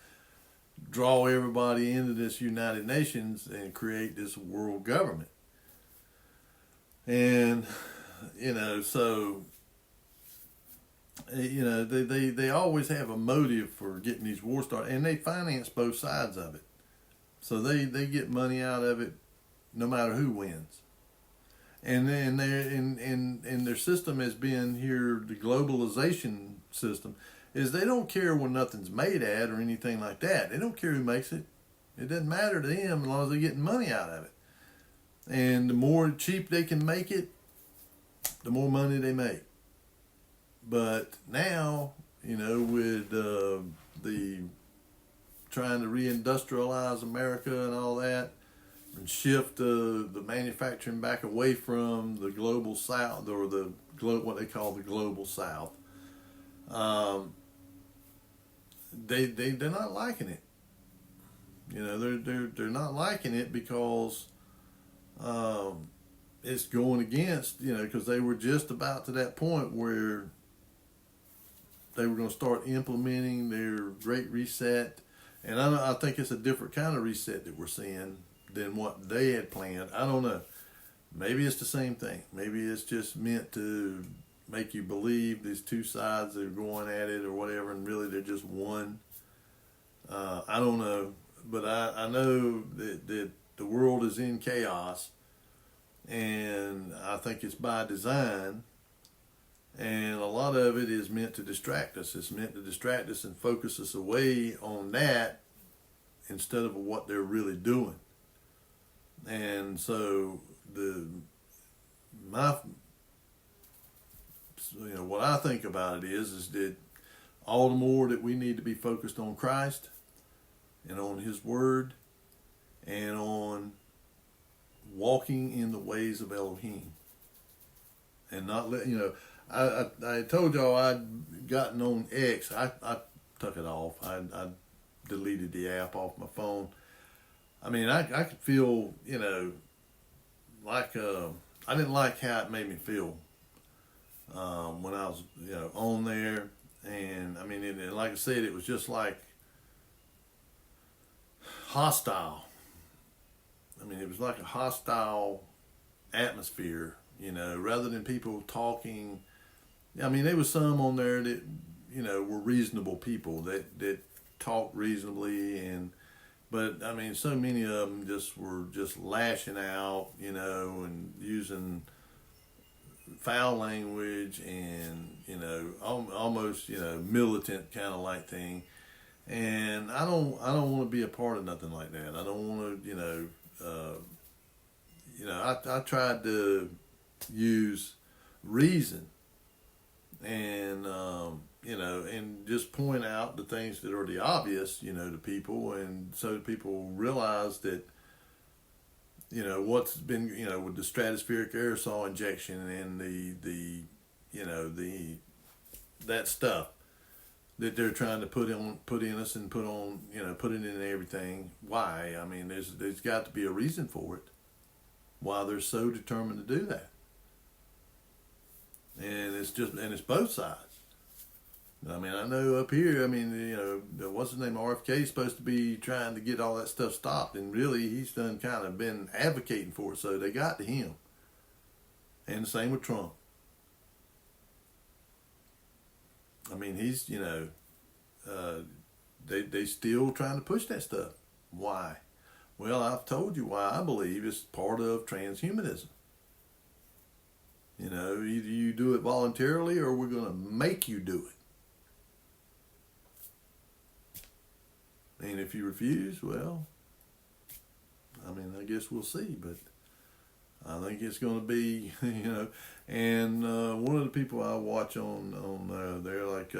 draw everybody into this United Nations and create this world government. And, so, they always have a motive for getting these wars started, and they finance both sides of it. So they get money out of it no matter who wins. And then their system has been here, the globalization system, is they don't care when nothing's made at or anything like that. They don't care who makes it. It doesn't matter to them as long as they're getting money out of it. And the more cheap they can make it, the more money they make. But now, with the trying to reindustrialize America and all that, and shift the manufacturing back away from the global south, or what they call the global south, they're not liking it. They're not liking it because it's going against, because they were just about to that point where they were going to start implementing their Great Reset. And I think it's a different kind of reset that we're seeing than what they had planned. I don't know. Maybe it's the same thing. Maybe it's just meant to make you believe these two sides are going at it or whatever, and really they're just one. I don't know. But I know that the world is in chaos, and I think it's by design. And a lot of it is meant to distract us. It's meant to distract us and focus us away on that instead of what they're really doing. And so what I think about it is that all the more that we need to be focused on Christ and on His Word and on walking in the ways of Elohim, and not let I told y'all I'd gotten on X. I took it off. I deleted the app off my phone. I mean, I could feel, like I didn't like how it made me feel when I was, on there. And I mean, and like I said, it was just like hostile. I mean, it was like a hostile atmosphere, rather than people talking. I mean, there was some on there that, were reasonable people that talked reasonably, but I mean, so many of them were just lashing out, and using foul language and, almost, militant kind of like thing. And I don't want to be a part of nothing like that. I don't want to, I tried to use reason and and just point out the things that are the obvious, to people, and so people realize that, what's been, with the stratospheric aerosol injection and the that stuff that they're trying to put in us and put it in everything. Why? I mean, there's got to be a reason for it. Why they're so determined to do that. And it's both sides. I mean, I know up here, I mean, what's his name, RFK is supposed to be trying to get all that stuff stopped, and really he's done kind of been advocating for it, so they got to him. And the same with Trump. I mean, he's, they still trying to push that stuff. Why? Well, I've told you why I believe it's part of transhumanism. Either you do it voluntarily or we're going to make you do it. And if you refuse, well, I mean, I guess we'll see. But I think it's going to be, and one of the people I watch on there, like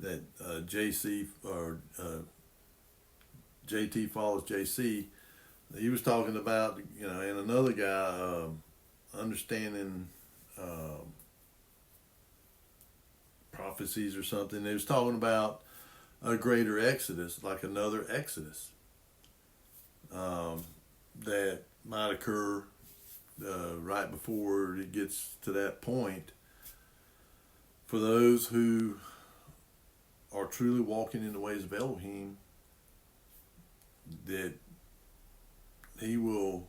that JC or JT follows JC. He was talking about, and another guy understanding prophecies or something. They was talking about a greater exodus, like another exodus that might occur right before it gets to that point, for those who are truly walking in the ways of Elohim, that He will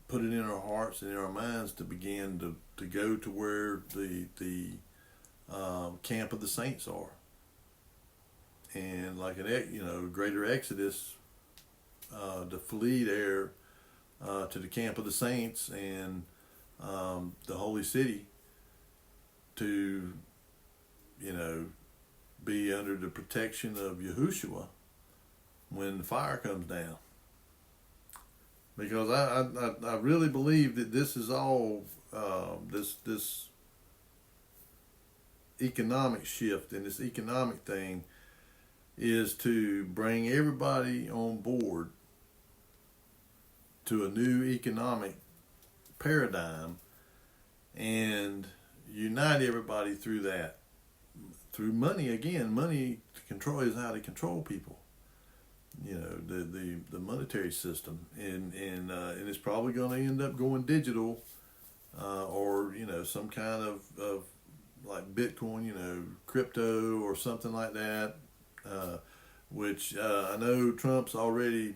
put it in our hearts and in our minds to begin to go to where the camp of the saints are. And like a greater exodus, to flee there to the camp of the saints and the holy city, to be under the protection of Yahushua when the fire comes down. because I really believe that this is all this economic shift and this economic thing is to bring everybody on board to a new economic paradigm and unite everybody through that. Through money, again, money control is how to control people. You know, the monetary system, and it's probably going to end up going digital, or you know, some kind of like Bitcoin, you know, crypto or something like that. Which I know Trump's already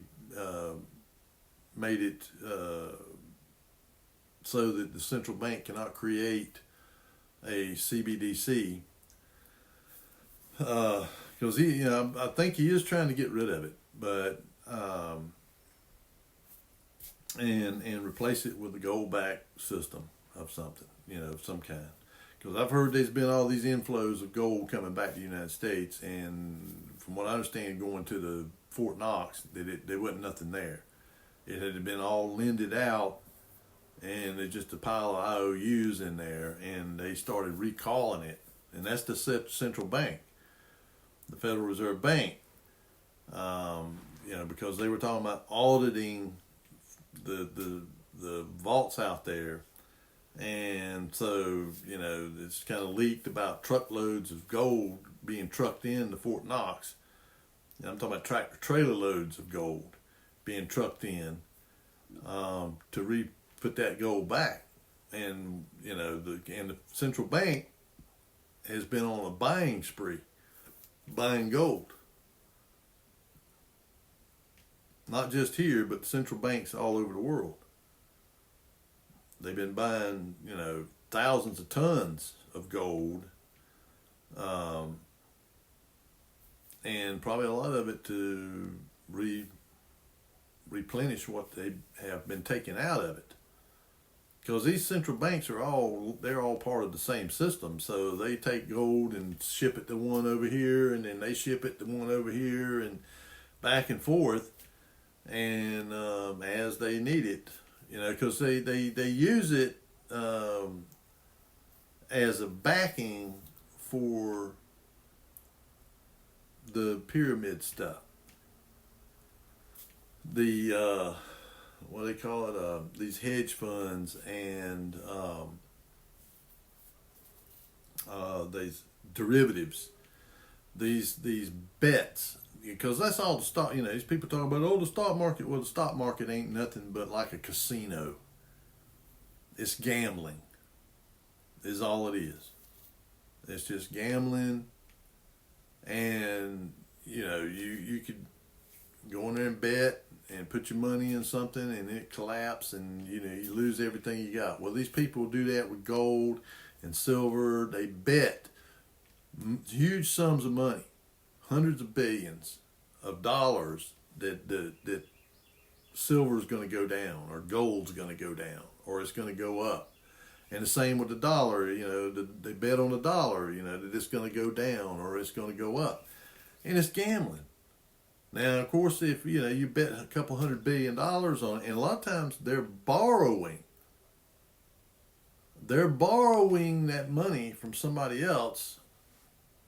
made it so that the central bank cannot create a CBDC. Because he, you know, I think he is trying to get rid of it, but and replace it with a gold back system of something, you know, of some kind. Because I've heard there's been all these inflows of gold coming back to the United States, and from what I understand, going to the Fort Knox, there wasn't nothing there. It had been all lended out, and there's just a pile of IOUs in there, and they started recalling it, and that's the central bank, the Federal Reserve Bank. You know, because they were talking about auditing the vaults out there. And so, you know, it's kind of leaked about truckloads of gold being trucked into Fort Knox. And I'm talking about tractor trailer loads of gold being trucked in to put that gold back. And, you know, the central bank has been on a buying spree, buying gold. Not just here, but central banks all over the world. They've been buying, you know, thousands of tons of gold, and probably a lot of it to replenish what they have been taking out of it. Because these central banks they're all part of the same system. So they take gold and ship it to one over here, and then they ship it to one over here, and back and forth, and as they need it. You know, because they use it as a backing for the pyramid stuff. The what do they call it? These hedge funds and these derivatives, these bets. Because that's all the stock, you know, these people talk about, oh, the stock market. Well, the stock market ain't nothing but like a casino. It's gambling, is all it is. It's just gambling, and, you know, you could go in there and bet and put your money in something and it collapse and, you know, you lose everything you got. Well, these people do that with gold and silver. They bet huge sums of money. Hundreds of billions of dollars that silver's going to go down or gold's going to go down or it's going to go up. And the same with the dollar, you know, they bet on the dollar, you know, that it's going to go down or it's going to go up. And it's gambling. Now, of course, if, you know, you bet a couple $100 billion on it, and a lot of times they're borrowing that money from somebody else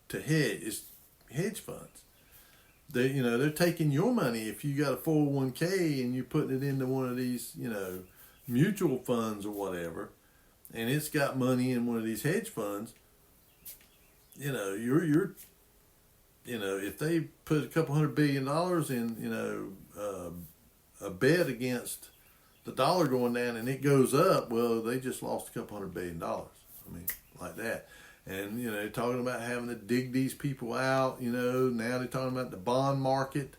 to hedge. It's hedge funds. They're taking your money if you got a 401k and you're putting it into one of these, you know, mutual funds or whatever, and it's got money in one of these hedge funds. You know, you're you know, if they put a couple $100 billion in, you know, a bet against the dollar going down and it goes up, well, they just lost a couple $100 billion. I mean, like that. And, you know, they're talking about having to dig these people out, you know. Now they're talking about the bond market.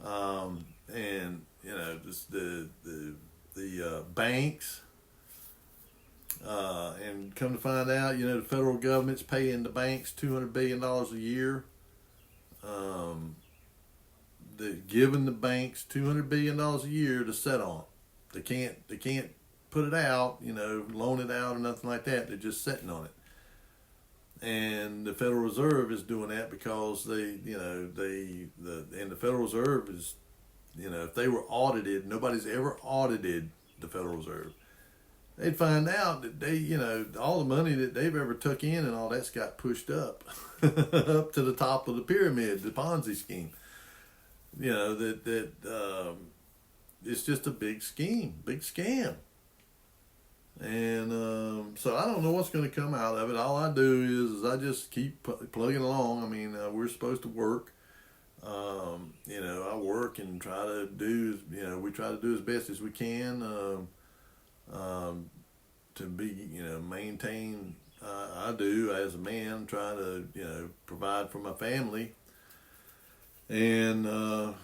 And, you know, just the banks. And come to find out, you know, the federal government's paying the banks $200 billion a year. They're giving the banks $200 billion a year to sit on. They can't put it out, you know, loan it out or nothing like that. They're just sitting on it. And the Federal Reserve is doing that because the Federal Reserve is if they were audited, nobody's ever audited the Federal Reserve. They'd find out that all the money that they've ever took in and all that's got pushed up, up to the top of the pyramid, the Ponzi scheme. It's just a big scheme, big scam. And so I don't know what's going to come out of it. All I do is I just keep plugging along. I mean, we're supposed to work. I work and try to do, we try to do as best as we can to be, maintain. I do as a man, try to, provide for my family, and and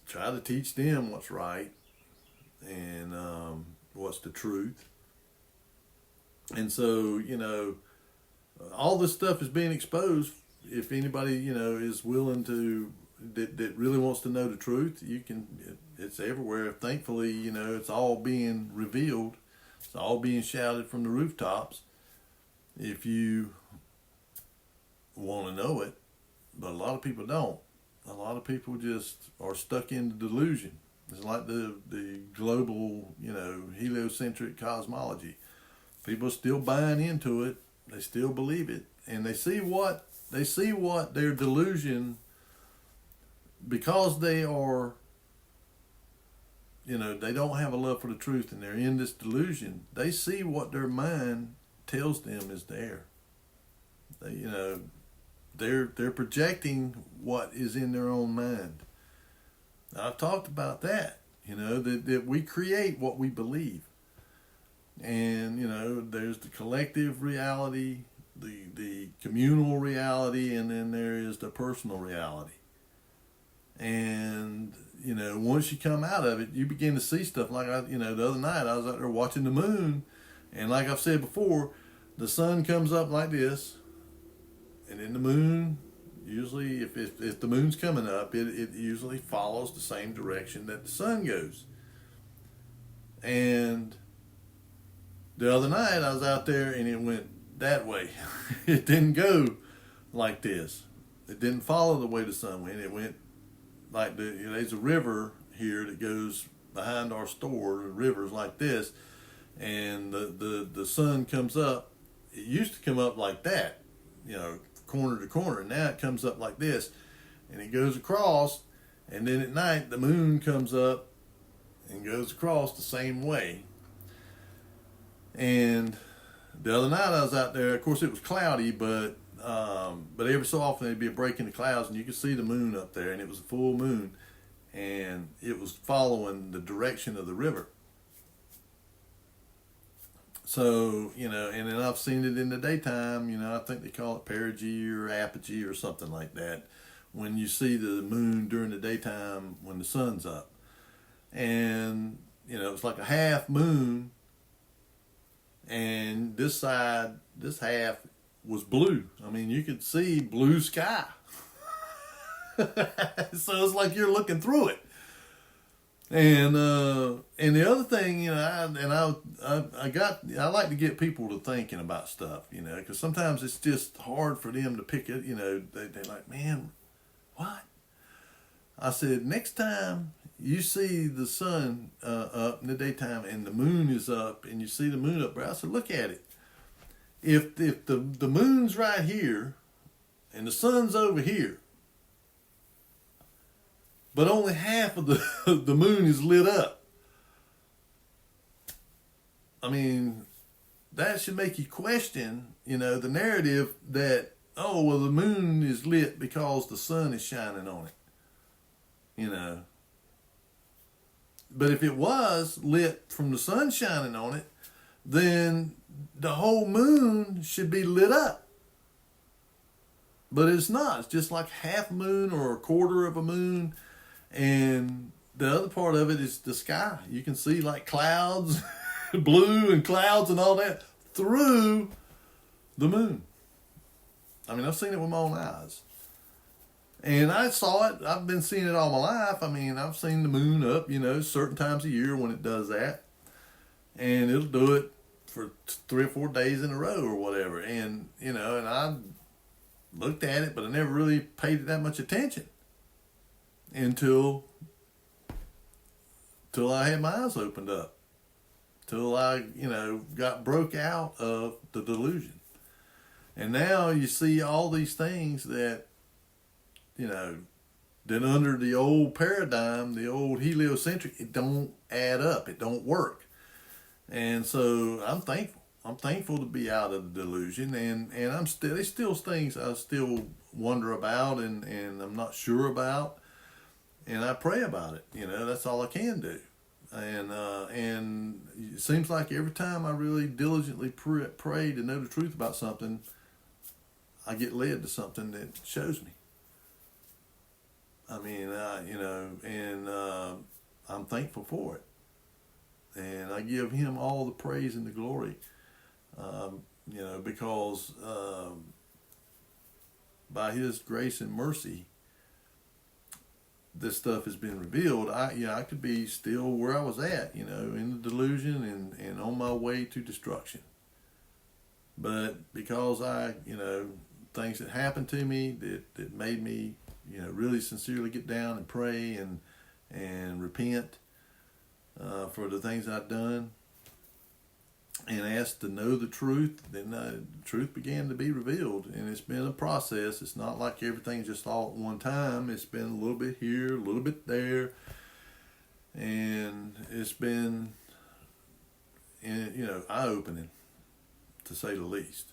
try to teach them what's right and what's the truth. And so, all this stuff is being exposed. If anybody, is willing to, that really wants to know the truth, it's everywhere. Thankfully, it's all being revealed. It's all being shouted from the rooftops if you want to know it. But a lot of people don't. A lot of people just are stuck in the delusion. It's like the global, heliocentric cosmology. People are still buying into it. They still believe it. And they see what their delusion, because they are, they don't have a love for the truth and they're in this delusion, they see what their mind tells them is there. They're projecting what is in their own mind. I've talked about that, that we create what we believe. And, there's the collective reality, the communal reality, and then there is the personal reality. And, once you come out of it, you begin to see stuff like, the other night I was out there watching the moon, and like I've said before, the sun comes up like this, and then the moon, usually if the moon's coming up, it usually follows the same direction that the sun goes. And the other night I was out there and it went that way. It didn't go like this. It didn't follow the way the sun went. It went like there's a river here that goes behind our store. The river's like this, and the sun comes up. It used to come up like that, corner to corner. And now it comes up like this, and it goes across. And then at night the moon comes up and goes across the same way. And the other night I was out there. Of course, it was cloudy, but every so often there'd be a break in the clouds, and you could see the moon up there, and it was a full moon, and it was following the direction of the river. So, and then I've seen it in the daytime. I think they call it perigee or apogee or something like that, when you see the moon during the daytime when the sun's up, and it's like a half moon. And this half was blue. I mean, you could see blue sky. So it's like you're looking through it. And the other thing, I like to get people to thinking about stuff, because sometimes it's just hard for them to pick it. They're like, man, what? I said, next time you see the sun up in the daytime and the moon is up and you see the moon up, I said, look at it. If the moon's right here and the sun's over here, but only half of the moon is lit up, I mean, that should make you question, the narrative that, oh, well, the moon is lit because the sun is shining on it, But if it was lit from the sun shining on it, then the whole moon should be lit up. But it's not. It's just like half moon or a quarter of a moon. And the other part of it is the sky. You can see like clouds, blue and clouds and all that through the moon. I mean, I've seen it with my own eyes. And I saw it. I've been seeing it all my life. I mean, I've seen the moon up, certain times a year when it does that. And it'll do it for 3 or 4 days in a row or whatever. And, and I looked at it, but I never really paid it that much attention. until I had my eyes opened up, till I, got broke out of the delusion. And now you see all these things that, that under the old paradigm, the old heliocentric, it don't add up. It don't work. And so I'm thankful. I'm thankful to be out of the delusion, and there's still things I still wonder about and I'm not sure about, and I pray about it. That's all I can do. And it seems like every time I really diligently pray to know the truth about something, I get led to something that shows me. I mean, I'm thankful for it. And I give him all the praise and the glory, because by his grace and mercy, this stuff has been revealed. I could be still where I was at, in the delusion and on my way to destruction. But because things that happened to me that made me, really sincerely get down and pray and repent for the things I've done and ask to know the truth, then the truth began to be revealed. And it's been a process. It's not like everything's just all at one time. It's been a little bit here, a little bit there. And it's been, eye-opening, to say the least.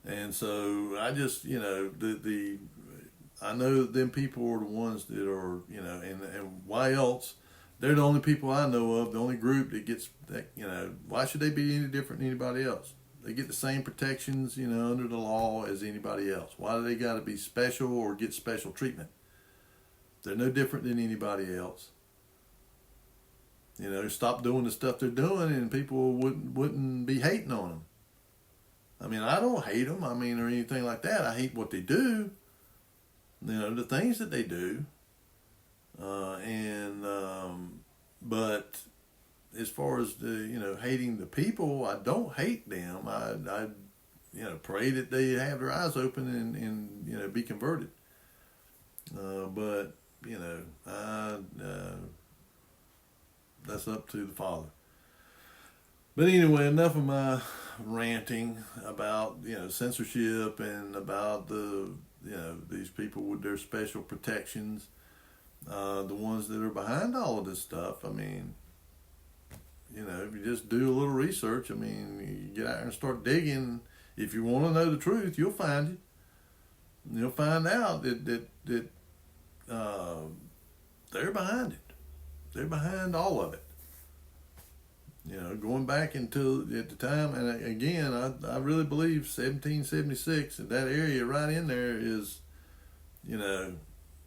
And so I just, I know that them people are the ones that are, and why else? They're the only people I know of, the only group that gets that, why should they be any different than anybody else? They get the same protections, under the law as anybody else. Why do they got to be special or get special treatment? They're no different than anybody else. Stop doing the stuff they're doing and people wouldn't be hating on them. I mean, I don't hate them, or anything like that. I hate what they do, the things that they do. But as far as the, hating the people, I don't hate them. I pray that they have their eyes open and be converted. But, that's up to the Father. But anyway, enough of my ranting about, censorship and about these people with their special protections. The ones that are behind all of this stuff, if you just do a little research, you get out there and start digging. If you want to know the truth, you'll find it. You'll find out that they're behind it. They're behind all of it. Going back into at the time, and again, I really believe 1776, that area right in there is,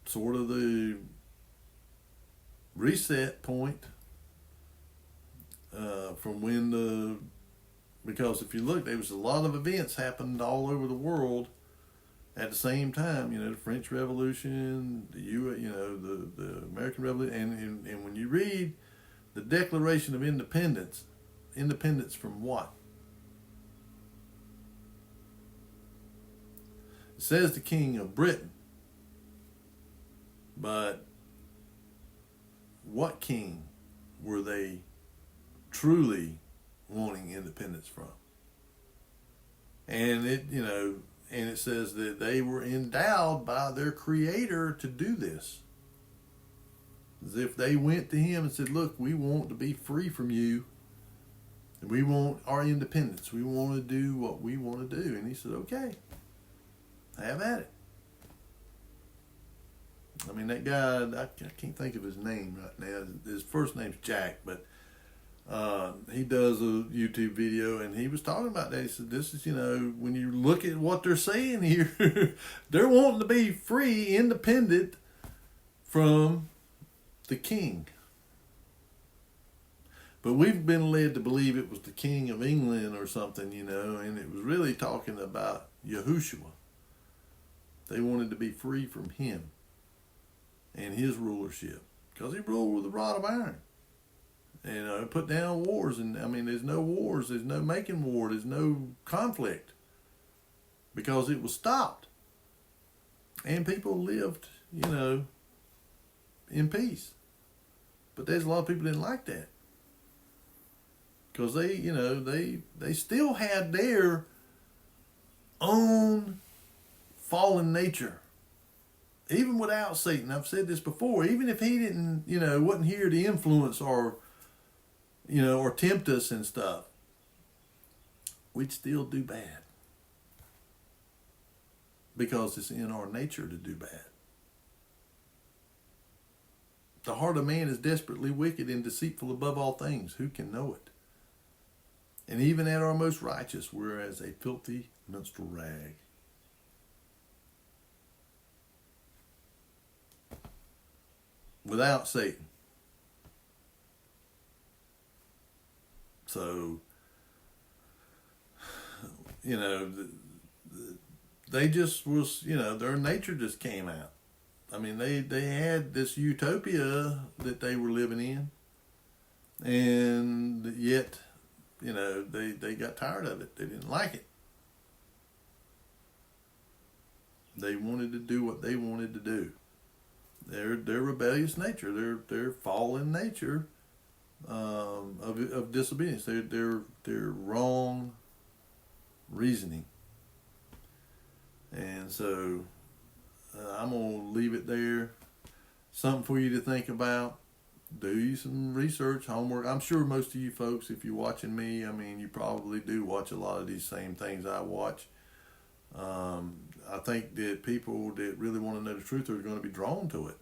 sort of the reset point from when because if you look, there was a lot of events happened all over the world at the same time. The French Revolution, the American Revolution, and when you read the Declaration of Independence from what? It says the King of Britain, but what king were they truly wanting independence from? And it says that they were endowed by their Creator to do this. As if they went to him and said, look, we want to be free from you. And we want our independence. We want to do what we want to do. And he said, okay, have at it. That guy, I can't think of his name right now. His first name's Jack, but he does a YouTube video, and he was talking about that. He said, this is, when you look at what they're saying here, they're wanting to be free, independent from the king. But we've been led to believe it was the King of England or something, and it was really talking about Yahushua. They wanted to be free from him and his rulership, because he ruled with a rod of iron. And put down wars, and there's no wars, there's no making war, there's no conflict, because it was stopped. And people lived, in peace. But there's a lot of people that didn't like that. Because they still had their own fallen nature. Even without Satan, I've said this before, even if he didn't, wasn't here to influence or tempt us and stuff, we'd still do bad. Because it's in our nature to do bad. The heart of man is desperately wicked and deceitful above all things. Who can know it? And even at our most righteous, we're as a filthy menstrual rag. Without Satan. So, they just was, their nature just came out. I mean, they had this utopia that they were living in, and yet, they got tired of it. They didn't like it. They wanted to do what they wanted to do. Their rebellious nature, their fallen nature of disobedience, their wrong reasoning. And so I'm going to leave it there. Something for you to think about. Do you some research, homework. I'm sure most of you folks, if you're watching me, you probably do watch a lot of these same things I watch. I think that people that really want to know the truth are going to be drawn to it.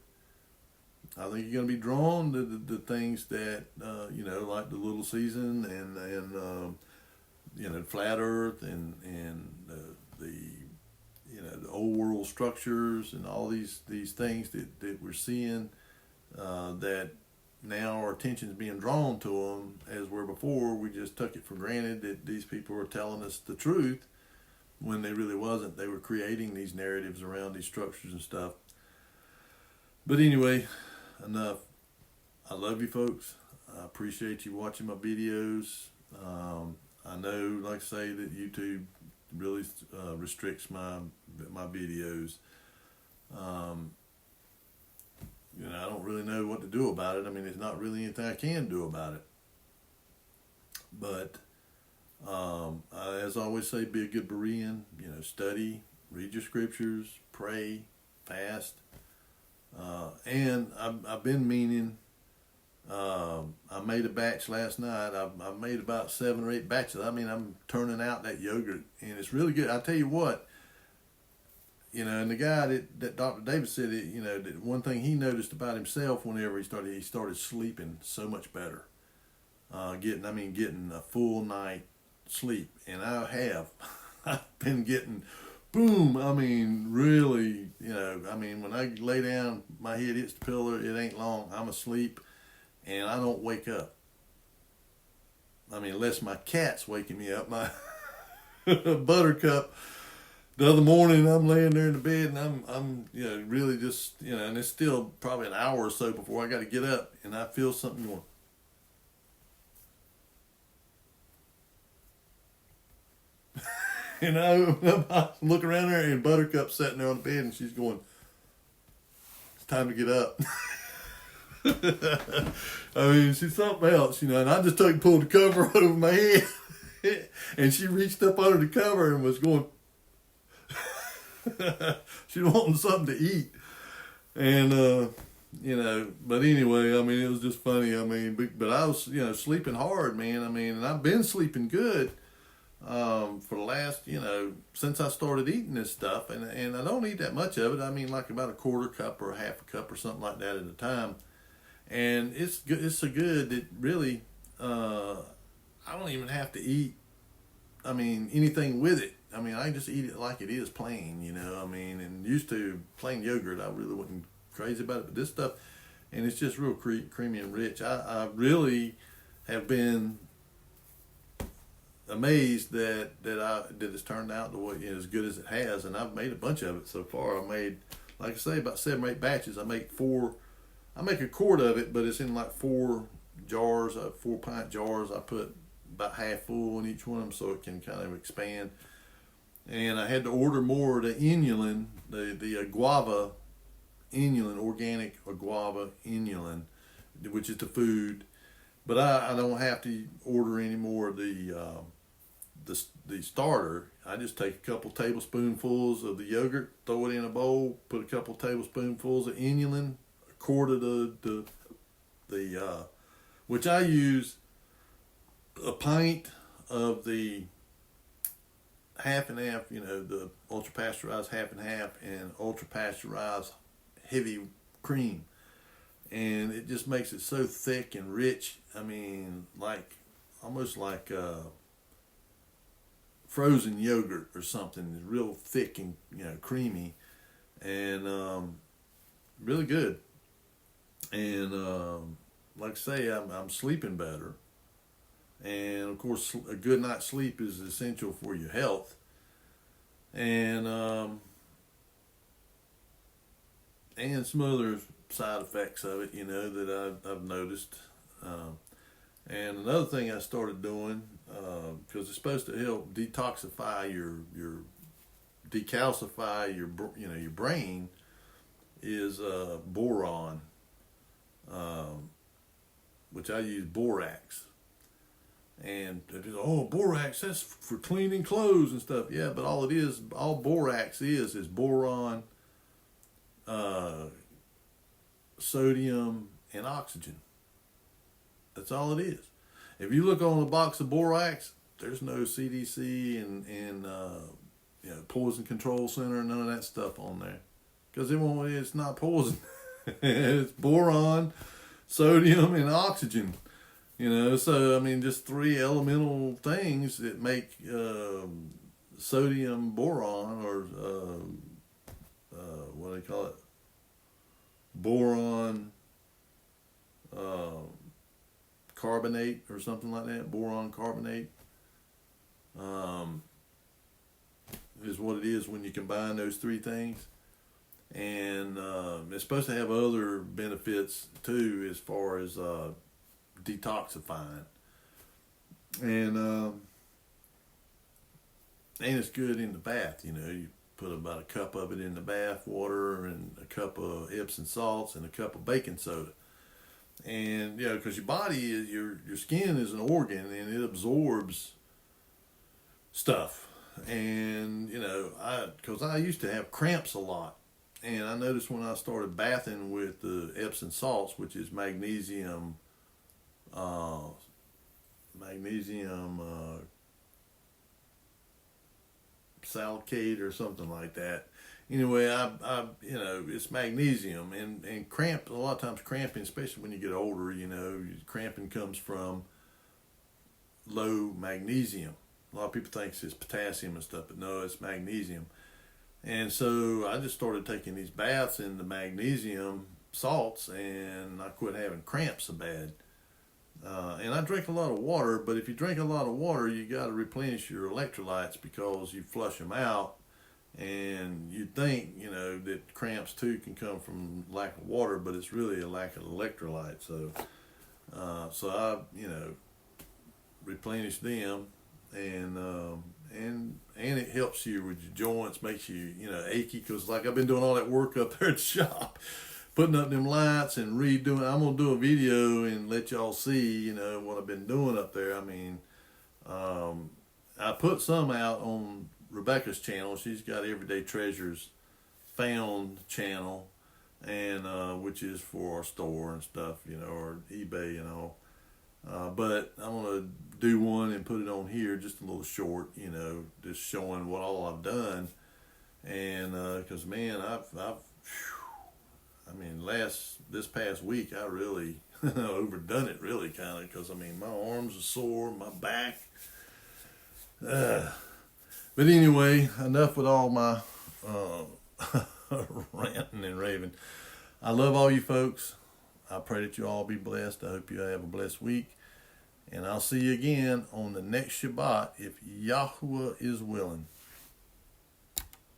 I think you're going to be drawn to the things that, like the little season and flat earth and the old world structures and all these things that we're seeing, that now our attention's being drawn to them, as where before we just took it for granted that these people were telling us the truth when they really wasn't. They were creating these narratives around these structures and stuff. But anyway, enough. I love you folks. I appreciate you watching my videos. I know, like I say, that YouTube really restricts my videos. I don't really know what to do about it. There's not really anything I can do about it. But as I always say, be a good Berean. Study, read your scriptures, pray, fast. And I've been meaning. I made a batch last night. I made about 7 or 8 batches. I'm turning out that yogurt, and it's really good. I tell you what. And the guy that Dr. David said, that one thing he noticed about himself whenever he started sleeping so much better. Getting a full night sleep, and I have. I've been getting, boom. Really, when I lay down, my head hits the pillow. It ain't long. I'm asleep, and I don't wake up. Unless my cat's waking me up. My Buttercup. The other morning, I'm laying there in the bed, and I'm really just, and it's still probably an hour or so before I got to get up, and I feel something going. I look around there, and Buttercup's sitting there on the bed, and she's going, it's time to get up. She's something else, and I just took and pulled the cover over my head, and she reached up under the cover and was going, she was wanting something to eat. And, but anyway, it was just funny. But I was, sleeping hard, man. And I've been sleeping good, for the last, since I started eating this stuff. And I don't eat that much of it. Like about a quarter cup or a half a cup or something like that at a time. And it's good. It's so good that really, I don't even have to eat, anything with it. I just eat it like it is plain, and used to plain yogurt, I really wasn't crazy about it, but this stuff, and it's just real creamy and rich. I really have been amazed that it's turned out the way, as good as it has, and I've made a bunch of it so far. I made, like I say, about 7 or 8 batches. I make a quart of it, but it's in like 4 jars, 4-pint jars. I put about half full in each one of them so it can kind of expand. And I had to order more of the inulin, the guava inulin, organic or guava inulin, which is the food. But I don't have to order any more of the starter. I just take a couple tablespoonfuls of the yogurt, throw it in a bowl, put a couple tablespoonfuls of inulin, a quart of the which I use a pint of the half and half, the ultra pasteurized half and half, and ultra pasteurized heavy cream. And it just makes it so thick and rich. I mean, almost like frozen yogurt or something. It's real thick and creamy, and really good. And like I say, I'm sleeping better. And of course, a good night's sleep is essential for your health. And some other side effects of it, that I've noticed. And another thing I started doing, because it's supposed to help decalcify your brain, is boron, which I use borax. And borax, that's for cleaning clothes and stuff. Yeah, but all borax is boron, sodium, and oxygen. That's all it is. If you look on the box of borax, there's no CDC and Poison Control Center, none of that stuff on there, because it's not poison. It's boron, sodium, and oxygen. So I mean, just three elemental things that make sodium boron, or what do they call it? Boron carbonate or something like that. Boron carbonate is what it is when you combine those three things. And it's supposed to have other benefits too, as far as detoxifying, and it's good in the bath. You put about a cup of it in the bath water, and a cup of Epsom salts, and a cup of baking soda. And because your body your skin is an organ, and it absorbs stuff. And because I used to have cramps a lot, and I noticed when I started bathing with the Epsom salts, which is magnesium salicate or something like that. Anyway, it's magnesium, and cramp. A lot of times, cramping, especially when you get older, cramping comes from low magnesium. A lot of people think it's potassium and stuff, but no, it's magnesium. And so I just started taking these baths in the magnesium salts, and I quit having cramps so bad. And I drink a lot of water, but if you drink a lot of water, you got to replenish your electrolytes, because you flush them out. And you'd think, that cramps too can come from lack of water, but it's really a lack of electrolytes. So I, replenish them, and it helps you with your joints, makes you, achy, because like I've been doing all that work up there at the shop, putting up them lights and redoing. I'm gonna do a video and let y'all see, what I've been doing up there. I mean, I put some out on Rebecca's channel. She's got Everyday Treasures Found channel, and which is for our store and stuff, or eBay and all. But I'm gonna do one and put it on here, just a little short, just showing what all I've done. And because man, this past week I really overdone it, really, kind of, because my arms are sore, my back. But anyway, enough with all my ranting and raving. I love all you folks. I pray that you all be blessed. I hope you have a blessed week. And I'll see you again on the next Shabbat, if Yahuwah is willing.